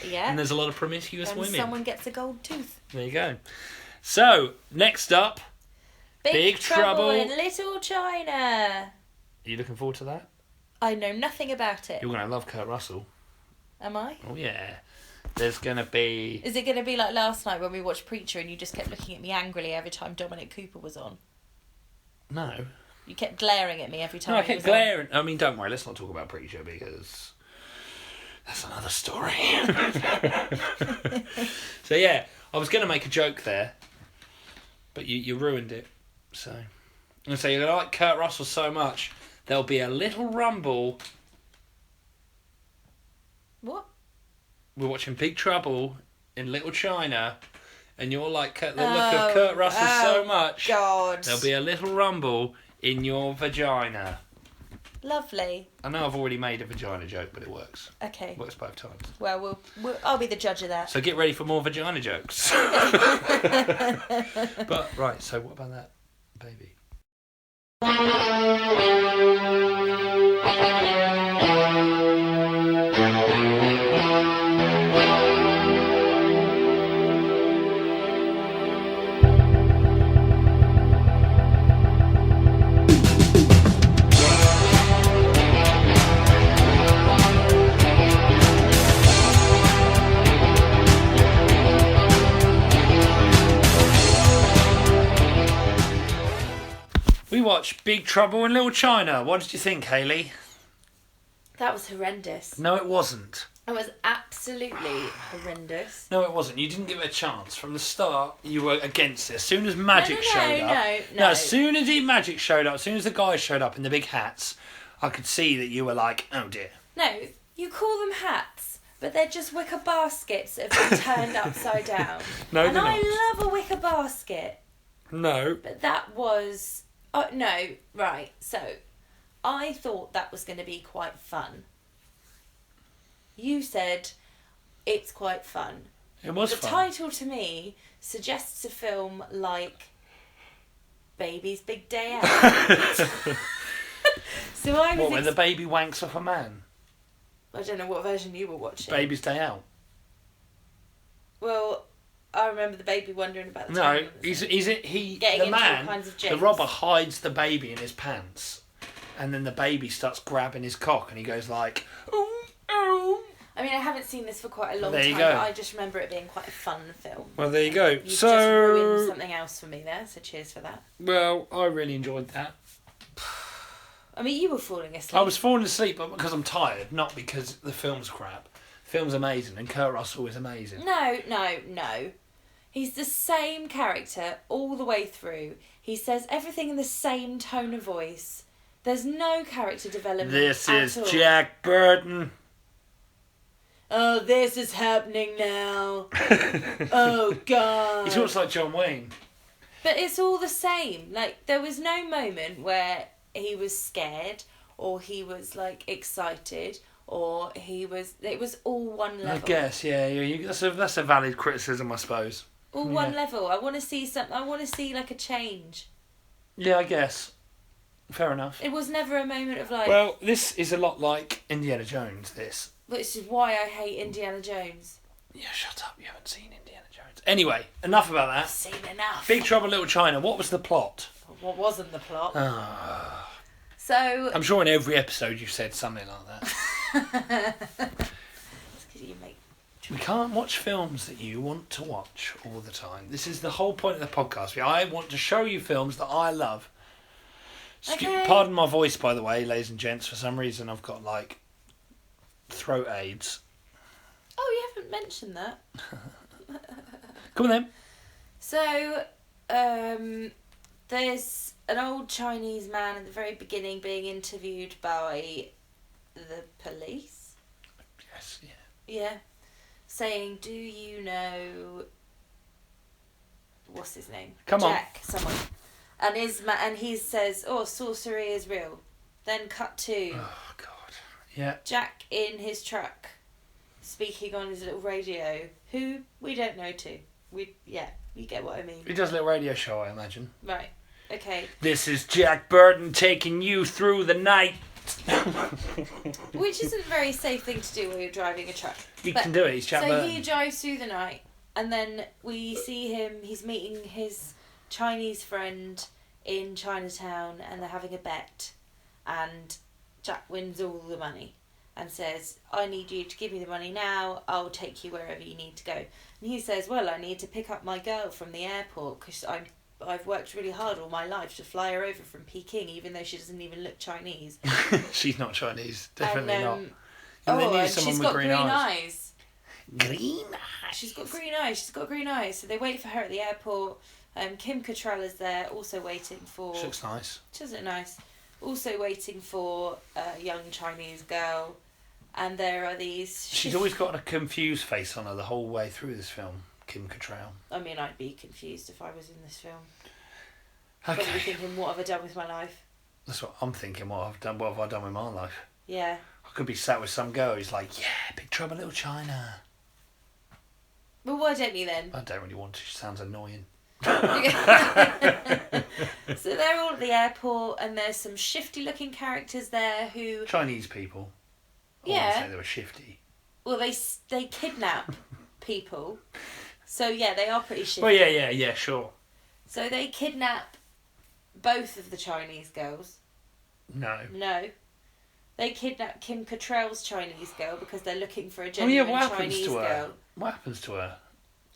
Yeah.
and there's a lot of promiscuous
and
women.
someone gets a gold tooth.
There you go. So, next up, Big Trouble
in Little China.
Are you looking forward to that?
I know nothing about it.
You're going to love Kurt Russell.
Am I?
Oh, yeah. There's going to be...
Is it going to be like last night when we watched Preacher and you just kept looking at me angrily every time Dominic Cooper was on?
No.
You kept glaring at me every time
No, I
he
kept
was
glaring. I mean, don't worry, let's not talk about Preacher because that's another story. So, yeah, I was going to make a joke there, but you ruined it. So, I'm going to say you like Kurt Russell so much, there'll be a little rumble.
What?
We're watching Big Trouble in Little China, and you're like the look of Kurt Russell so much.
God.
There'll be a little rumble in your vagina.
Lovely.
I know I've already made a vagina joke, but it works.
Okay.
It works both times.
Well, I'll be the judge of that.
So get ready for more vagina jokes. But, right, so what about that, baby? watch Big Trouble in Little China. What did you think, Hayley?
That was horrendous.
No, it wasn't.
It was absolutely horrendous.
No, it wasn't. You didn't give it a chance. From the start, you were against it. As soon as Magic showed up...
No.
As soon as Magic showed up, as soon as the guys showed up in the big hats, I could see that you were like, oh dear.
No, you call them hats, but they're just wicker baskets that have been turned upside down.
No,
and
they're
I
not.
love a wicker basket.
No.
But that was... Oh, no, right, so... I thought that was going to be quite fun. You said it's quite fun.
It was
the
fun.
The title to me suggests a film like Baby's Big Day Out. So I was...
where the baby wanks off a man?
I don't know what version you were watching.
Baby's Day Out.
Well, I remember the baby wondering about the
No,
time.
the man, the robber hides the baby in his pants. And then the baby starts grabbing his cock and he goes like, ooh, ooh.
I mean, I haven't seen this for quite a long
There you
time,
go.
but I just remember it being quite a fun film.
Well, there you go.
You've just ruined something else for me there, so cheers for that.
Well, I really enjoyed that.
I mean, you were falling asleep.
I was falling asleep but because I'm tired, not because the film's crap. The film's amazing and Kurt Russell is amazing.
No. He's the same character all the way through. He says everything in the same tone of voice. There's no character development
This
at
is
all.
Jack Burton.
Oh, this is happening now. Oh, God.
He talks like John Wayne.
But it's all the same. Like, there was no moment where he was scared or he was, like, excited or he was... It was all one level.
I guess, yeah. That's a valid criticism, I suppose.
All one level. I want to see something. I want to see, like, a change.
Yeah, I guess. Fair enough.
It was never a moment of, like...
Well, this is a lot like Indiana Jones, this.
Which is why I hate Indiana Jones.
Yeah, shut up. You haven't seen Indiana Jones. Anyway, enough about
I've
that.
seen enough.
Big Trouble in Little China. What was the plot?
What wasn't the plot?
Ah.
So...
I'm sure in every episode you've said something like that.
It's 'cause you make...
We can't watch films that you want to watch all the time. This is the whole point of the podcast. I want to show you films that I love.
Okay.
Pardon my voice, by the way, ladies and gents. For some reason, I've got, like, throat aids.
Oh, you haven't mentioned that.
Come on, then.
So, there's an old Chinese man at the very beginning being interviewed by the police.
Yes, yeah.
Yeah. Saying, do you know... What's his name?
Come on.
Jack, someone. And he says, oh, sorcery is real. Then cut to
Oh, God. Yeah.
Jack in his truck, speaking on his little radio, who we don't know to. You get what I mean.
He does a little radio show, I imagine.
Right. Okay.
This is Jack Burton taking you through the night.
Which isn't a very safe thing to do while you're driving a truck.
He
But-
can do it. He's Jack
So
Burton.
he drives through the night, and then we see him, he's meeting his Chinese friend in Chinatown, and they're having a bet, and Jack wins all the money and says, I need you to give me the money now, I'll take you wherever you need to go. And he says, well, I need to pick up my girl from the airport because I've worked really hard all my life to fly her over from Peking, even though she doesn't even look Chinese.
She's not Chinese. Definitely not.
And,
And they need
and
someone
she's
with
got
green eyes.
Green eyes.
Green eyes.
She's got green eyes. So they wait for her at the airport. Kim Cattrall is there, also waiting for...
She looks nice.
She does look nice. Also waiting for a young Chinese girl. And there are these...
She's always got a confused face on her the whole way through this film, Kim Cattrall.
I mean, I'd be confused if I was in this film. Probably
Okay.
thinking, what have I done with my life?
That's what I'm thinking. What have I done with my life?
Yeah.
I could be sat with some girl who's like, yeah, Big Trouble in Little China.
Well, why don't you then?
I don't really want to. She sounds annoying.
So they're all at the airport, and there's some shifty-looking characters there who...
Chinese people. I
Yeah.
wouldn't say they were shifty.
Well, they kidnap people. So, yeah, they are pretty shifty.
Well, yeah, sure.
So they kidnap both of the Chinese girls.
No.
No. They kidnap Kim Cattrall's Chinese girl because they're looking for a
Oh, yeah,
genuine
what happens
Chinese
to her?
girl.
What happens to her?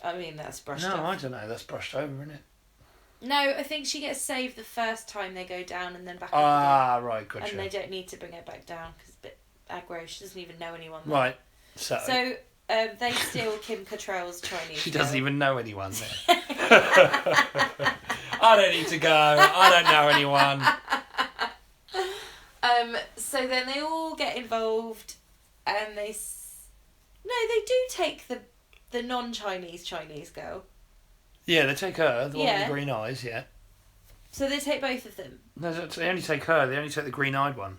I mean, that's brushed
No,
off.
I don't know. That's brushed over, isn't it?
No, I think she gets saved the first time they go down and then back up
Ah, right,
again.
gotcha.
And they don't need to bring her back down because it's a bit aggro. She doesn't even know anyone there.
Right, so
they steal Kim Cattrall's Chinese
she doesn't
girl.
even know anyone there. I don't need to go. I don't know anyone.
So then they all get involved, and they do take the non-Chinese girl.
Yeah, they take her, the one with
Yeah.
the green eyes, yeah.
So they take both of them.
No, they only take her, they only take the green-eyed one.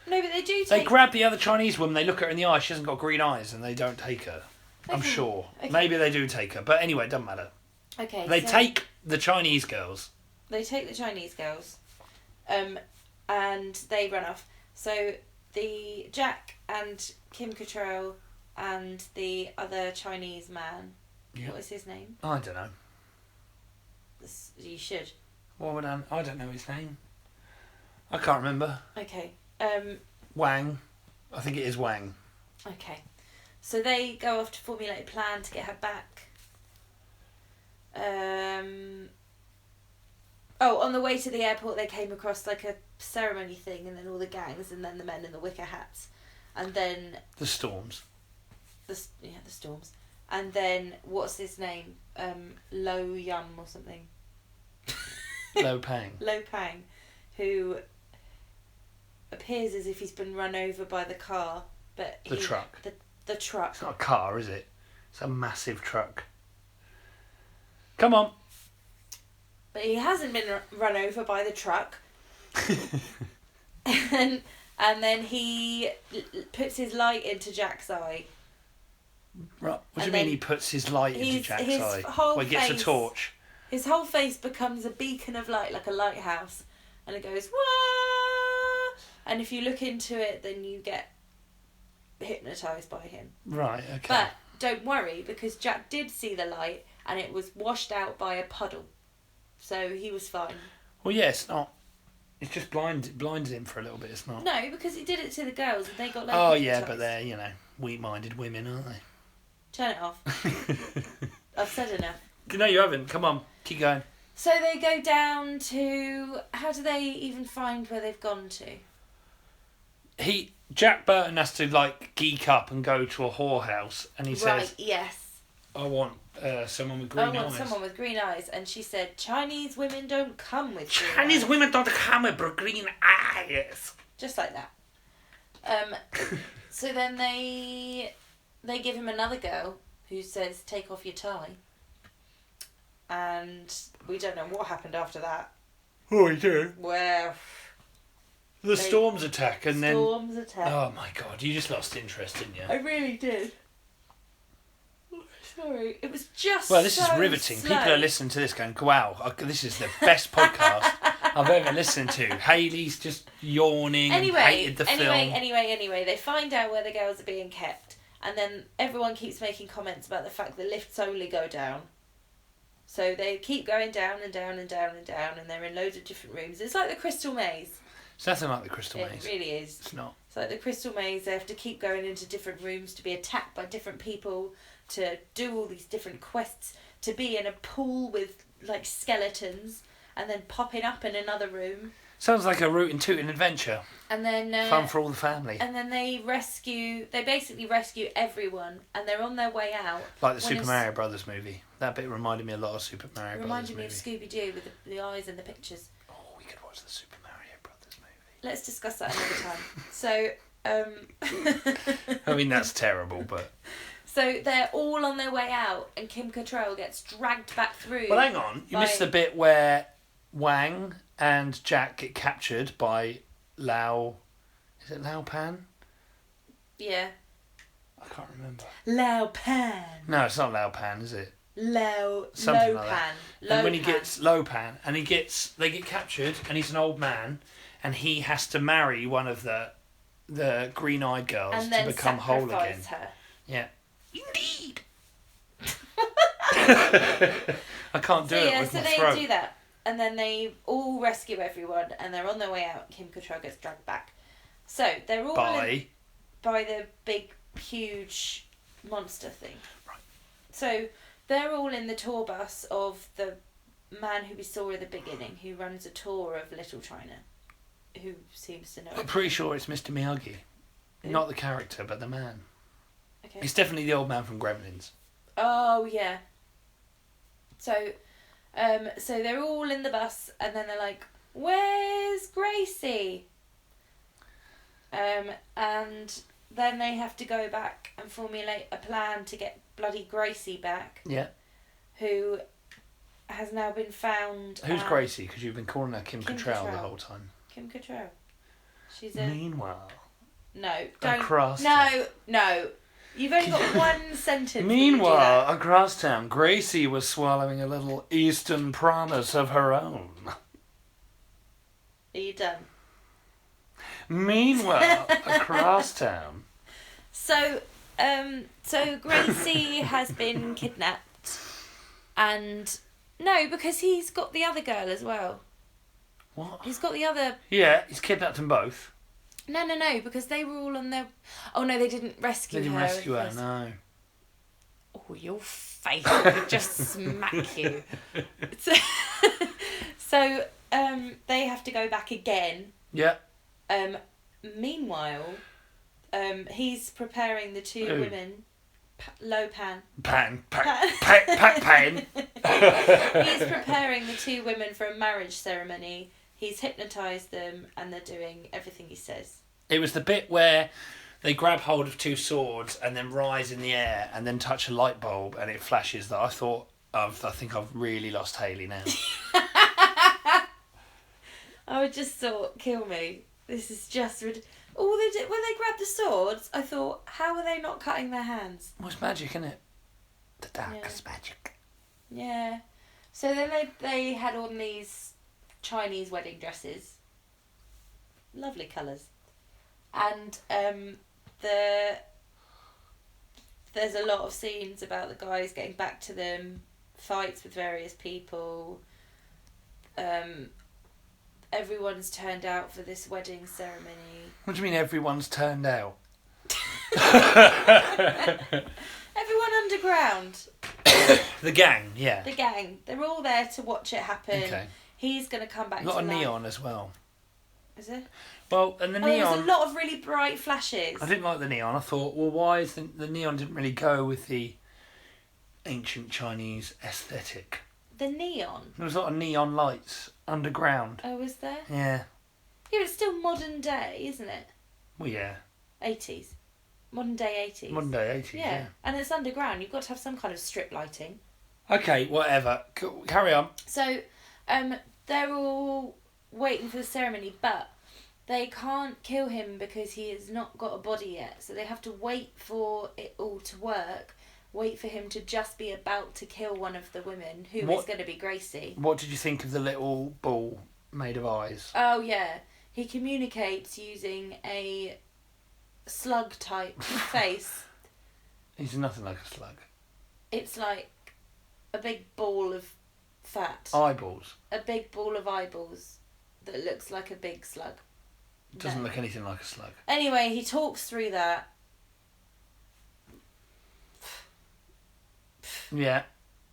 No, but they do take...
They grab the other Chinese woman, they look at her in the eye, she hasn't got green eyes, and they don't take her. I'm
Okay.
sure.
Okay.
Maybe they do take her, but anyway, it doesn't matter.
Okay,
They
so
take the Chinese girls.
They take the Chinese girls, and they run off. So the Jack and Kim Cattrall and the other Chinese man,
Yeah.
what is his name?
I don't know.
You should.
What would I don't know his name. I can't remember.
Okay.
Wang. I think it is Wang.
Okay. So they go off to formulate a plan to get her back. On the way to the airport, they came across like a ceremony thing, and then all the gangs, and then the men in the wicker hats, and then
The Storms.
the Storms, and then what's his name? Lo Yum or something.
Lo Pang.
Lo Pang, who appears as if he's been run over by the car, but
The truck.
The truck.
It's not a car, is it? It's a massive truck. Come on.
But he hasn't been run over by the truck. and then he puts his light into Jack's eye.
Right. What do you
And
mean
then
he puts his light into
his
Jack's eye?
whole
Well, he gets a
face-
torch.
His whole face becomes a beacon of light, like a lighthouse. And it goes, wah! And if you look into it, then you get hypnotised by him.
Right, okay.
But don't worry, because Jack did see the light, and it was washed out by a puddle. So he was fine.
Well, yeah, it's not. It's just blinded him for a little bit, it's not.
No, because he did it to the girls, and they got
Oh, yeah,
hypnotised.
but they're, weak-minded women, aren't they?
Turn it off. I've said enough.
No, you haven't. Come on, keep going.
So they go down to... How do they even find where they've gone to?
Jack Burton has to, geek up and go to a whorehouse, and he
Right,
says,
yes.
I want someone with green eyes.
I want someone with green eyes. And she said, Chinese women don't come with green
Chinese
eyes.
women don't come with green eyes.
Just like that. So then they give him another girl who says, take off your tie. And we don't know what happened after that.
Oh, you do?
Well,
The storms attack, and then...
storms attack.
Oh, my God, you just lost interest, didn't you?
I really did. Sorry, it was just
Well, this is
so
riveting.
slow.
People are listening to this going, wow, this is the best podcast I've ever listened to. Hayley's just yawning and hated the film.
Anyway, they find out where the girls are being kept, and then everyone keeps making comments about the fact the lifts only go down. So they keep going down and down and down and down, and they're in loads of different rooms. It's like the Crystal Maze.
It's nothing like the Crystal Maze.
It really is.
It's not.
It's like the Crystal Maze. They have to keep going into different rooms to be attacked by different people, to do all these different quests, to be in a pool with skeletons, and then popping up in another room.
Sounds like a rootin' tootin' adventure.
And then
Fun for all the family.
And then they basically rescue everyone, and they're on their way out.
Like the Super Mario Brothers movie. That bit reminded me a lot of Super Mario Brothers
Reminded me
movie.
of Scooby-Doo with the eyes and the pictures.
Oh, we could watch the Super Mario Brothers movie.
Let's discuss that another time. So,
I mean, that's terrible, but...
So they're all on their way out, and Kim Cattrall gets dragged back through.
Well, hang on. You missed the bit where Wang and Jack get captured by Lao... Is it Lao Pan?
Yeah.
I can't remember.
Lao Pan.
No, it's not Lao Pan, is it?
Lo
Something like
Pan.
that. And when he gets Lo Pan, and they get captured, and he's an old man, and he has to marry one of the green-eyed girls
and
to
then
become whole again.
her.
Yeah. Indeed. I can't do it with my throat.
So they do that, and then they all rescue everyone, and they're on their way out. Kim Cattrall gets dragged back. So they're all by the big, huge monster thing.
Right.
So they're all in the tour bus of the man who we saw at the beginning, who runs a tour of Little China, who seems to know.
I'm pretty sure it's Mr. Miyagi.
Who?
Not the character, but the man.
Okay.
It's definitely the old man from Gremlins.
Oh yeah. So they're all in the bus, and then they're like, "Where's Gracie?" And then they have to go back and formulate a plan to get bloody Gracie back.
Yeah.
Who has now been found.
Who's Gracie? Because you've been calling her Kim Cattrall the
Cattrall.
whole time.
Kim Cattrall. She's a.
Meanwhile.
No, don't.
Across
No. You've only got one sentence. when you do
Meanwhile,
that.
across town, Gracie was swallowing a little Eastern promise of her own.
Are you done?
Meanwhile, across town.
So Gracie has been kidnapped, and no, because he's got the other girl as well.
What?
He's got the other.
Yeah, he's kidnapped them both.
No, because they were all on their. Oh no, they didn't rescue
They
her.
didn't rescue her,
first.
no.
Oh, your face! I could just smack you. So they have to go back again.
Yeah.
Meanwhile, he's preparing the two
Who?
women. Pan.
Pan.
He's preparing the two women for a marriage ceremony. He's hypnotised them, and they're doing everything he says.
It was the bit where they grab hold of two swords and then rise in the air and then touch a light bulb and it flashes that I thought, I think I've really lost Hayley now.
I just thought, kill me. This is just all they did when they grabbed the swords. I thought, how are they not cutting their hands?
Well, it's magic, isn't it? The darkest magic.
Yeah. So then they had on these Chinese wedding dresses. Lovely colours. And there's a lot of scenes about the guys getting back to them, fights with various people. Everyone's turned out for this wedding ceremony.
What do you mean everyone's turned out?
Everyone underground.
The gang, yeah.
The gang. They're all there to watch it happen.
Okay.
He's going to come back
A
to
lot of
life.
neon as well.
Is it?
Well, and the
There
neon...
was a lot of really bright flashes.
I didn't like the neon. I thought, well, why is the neon didn't really go with the ancient Chinese aesthetic?
The neon?
There was a lot of neon lights underground.
Oh, was there?
Yeah.
Yeah, but it's still modern day, isn't it?
Well, yeah.
80s. Modern day 80s.
Modern day 80s, yeah.
And it's underground. You've got to have some kind of strip lighting.
Okay, whatever. Carry on.
So, they're all waiting for the ceremony, but they can't kill him because he has not got a body yet. So they have to wait for it all to work. Wait for him to just be about to kill one of the women, who is going to be Gracie.
What did you think of the little ball made of eyes?
Oh, yeah. He communicates using a slug-type face.
He's nothing like a slug.
It's like a big ball of fat.
Eyeballs.
A big ball of eyeballs that looks like a big slug.
Doesn't
No.
look anything like a slug.
Anyway, he talks through that.
Yeah.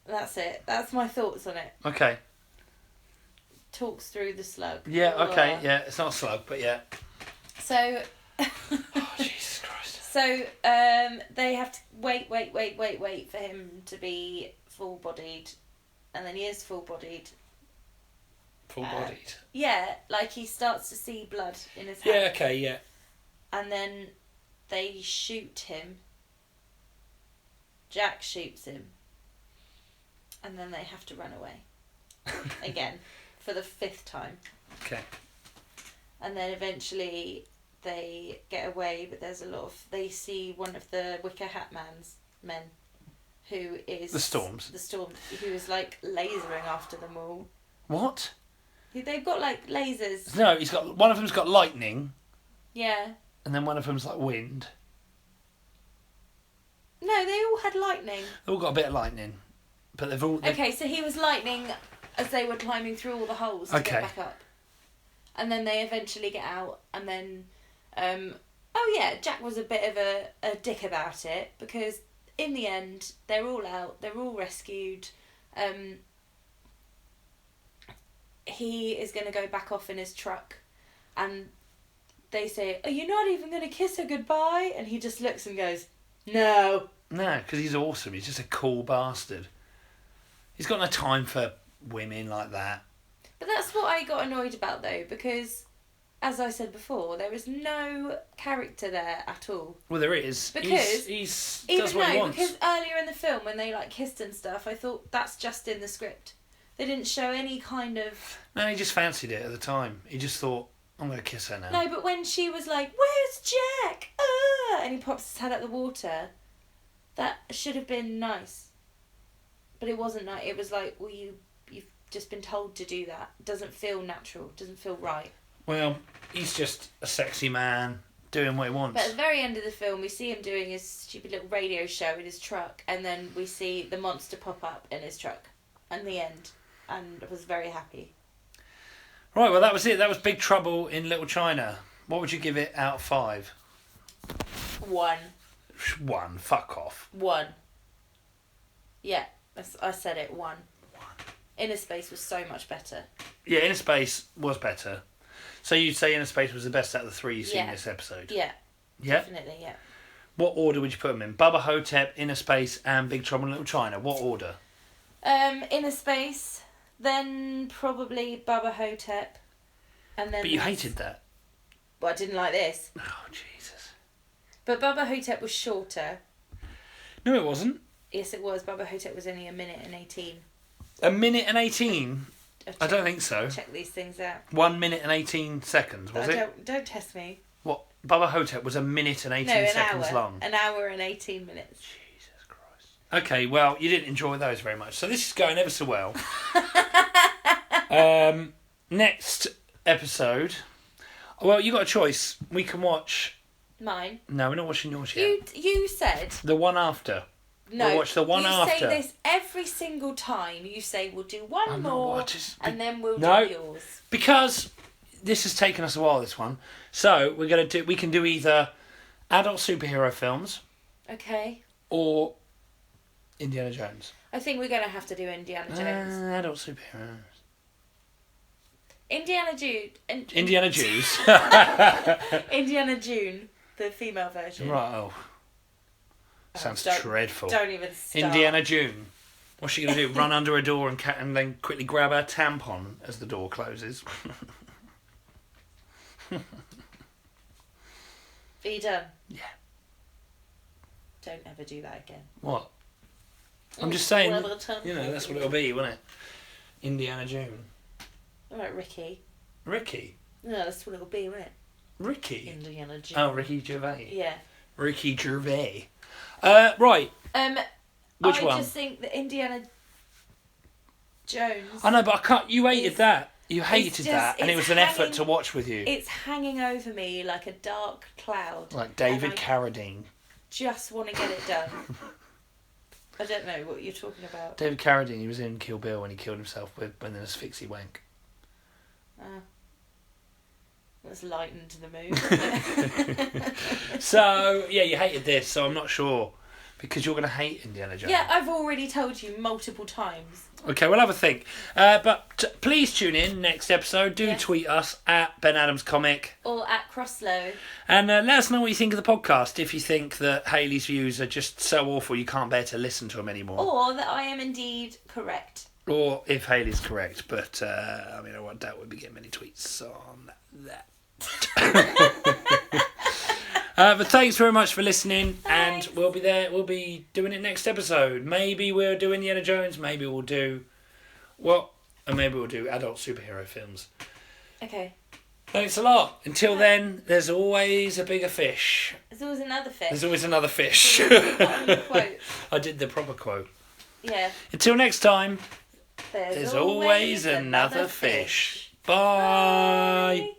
That's it. That's my thoughts on it.
Okay.
Talks through the slug.
Yeah, okay.
Ugh.
Yeah, it's not a slug, but yeah.
So...
Oh, Jesus Christ.
So, they have to wait for him to be full-bodied. And then he is full-bodied.
Full-bodied.
Yeah, like he starts to see blood in his hand.
Yeah, okay, yeah.
And then they shoot him. Jack shoots him. And then they have to run away. Again. For the 5th time.
Okay.
And then eventually they get away, but there's a lot of... They see one of the Wicker Hat men, who is...
The Storms.
The Storm, who is, like, lasering after them all.
What?
They've got, like, lasers.
No, one of them's got lightning,
Yeah.
and then one of them's like wind.
No, they all had lightning.
They've all got a bit of lightning. But they've all...
Okay, so he was lightning as they were climbing through all the holes to
Okay.
get back up. And then they eventually get out, and then... oh yeah, Jack was a bit of a dick about it, because in the end, they're all out. They're all rescued. He is going to go back off in his truck, and they say, "Are you not even going to kiss her goodbye?" And he just looks and goes, "No."
No, because he's awesome. He's just a cool bastard. He's got no time for women like that.
But that's what I got annoyed about, though, because, as I said before, there is no character there at all.
Well, there is.
Because
he's
even
does what he wants.
because earlier in the film when they like kissed and stuff, I thought that's just in the script. They didn't show any kind of.
No, he just fancied it at the time. He just thought, I'm going to kiss her now.
No, but when she was like, "Where's Jack?" And he pops his head out the water, that should have been nice. But it wasn't nice. It was like, well, you've just been told to do that. It doesn't feel natural. It doesn't feel right.
Well, he's just a sexy man doing what he wants.
But at the very end of the film, we see him doing his stupid little radio show in his truck, and then we see the monster pop up in his truck. And the end. And I was very happy.
Right, well, that was it. That was Big Trouble in Little China. What would you give it out of 5?
1.
1. Fuck off.
1. Yeah, I said it. 1. InnerSpace was so much better.
Yeah, InnerSpace was better. So you'd say InnerSpace was the best out of the 3 you've seen this episode?
Yeah.
Yeah?
Definitely, yeah.
What order would you put them in? Bubba Ho Tep, InnerSpace and Big Trouble in Little China. What order?
InnerSpace, then probably Bubba Ho Tep, and then.
But you hated that.
Well, I didn't like this.
Oh, Jesus.
But Bubba Ho Tep was shorter.
No, it wasn't.
Yes, it was. Bubba Ho Tep was only 1 minute and 18.
1 minute and 18? I don't think so.
Check these things out.
1 minute and 18 seconds, was it?
Don't test me.
What? Bubba Ho Tep was 1 minute and 18 seconds long.
1 hour and 18 minutes.
Jesus Christ. Okay, well, you didn't enjoy those very much. So this is going ever so well. Next episode. Well, you got a choice. We can watch.
Mine.
No, we're not watching yours yet.
You said.
The one after.
No.
We'll watch the one after.
You say this every single time. You say we'll do one more, and then we'll do yours.
Because this has taken us a while. This one. So we're gonna do. We can do either adult superhero films.
Okay.
Or Indiana Jones.
I think we're gonna have to do Indiana Jones.
Adult superheroes.
Indiana June.
Indiana Jews.
Indiana June, the female version.
Right. Oh. Sounds dreadful.
Don't even start.
Indiana June. What's she going to do? Run under a door and then quickly grab her tampon as the door closes?
Are you done?
Yeah.
Don't ever do that again.
What? I'm just saying,
you
know, that's what it'll be, won't it? Indiana June.
Alright, Ricky.
Ricky?
No, that's what it'll be, won't it?
Ricky?
Indiana June.
Oh, Ricky Gervais.
Yeah.
Ricky Gervais. Right. Which one?
I just think that Indiana Jones.
I know, but I can't. You hated that. You hated that, and it was an effort to watch with you.
It's hanging over me like a dark cloud.
Like David Carradine.
Just want to get it done. I don't know what you're talking about.
David Carradine, he was in Kill Bill when he killed himself with an asphyxie wank.
That's lightened the mood.
So, yeah, you hated this, so I'm not sure. Because you're going to hate Indiana Jones.
Yeah, I've already told you multiple times.
Okay, we'll have a think. But please tune in next episode. Do tweet us at Ben Adams Comic.
Or at Crosslow.
And let us know what you think of the podcast. If you think that Hayley's views are just so awful you can't bear to listen to them anymore.
Or that I am indeed correct.
Or if Hayley's correct. But, I mean, I doubt we'll be getting many tweets on that. But thanks very much for listening.
Thanks.
And we'll be there. We'll be doing it next episode. Maybe we'll do Indiana Jones. Maybe we'll do... Well, and maybe we'll do adult superhero films.
Okay.
Thanks a lot. Until then, there's always a bigger fish.
There's always another fish.
There's always another fish.
Quote.
I did the proper quote.
Yeah.
Until next time,
There's
always another fish. Bye.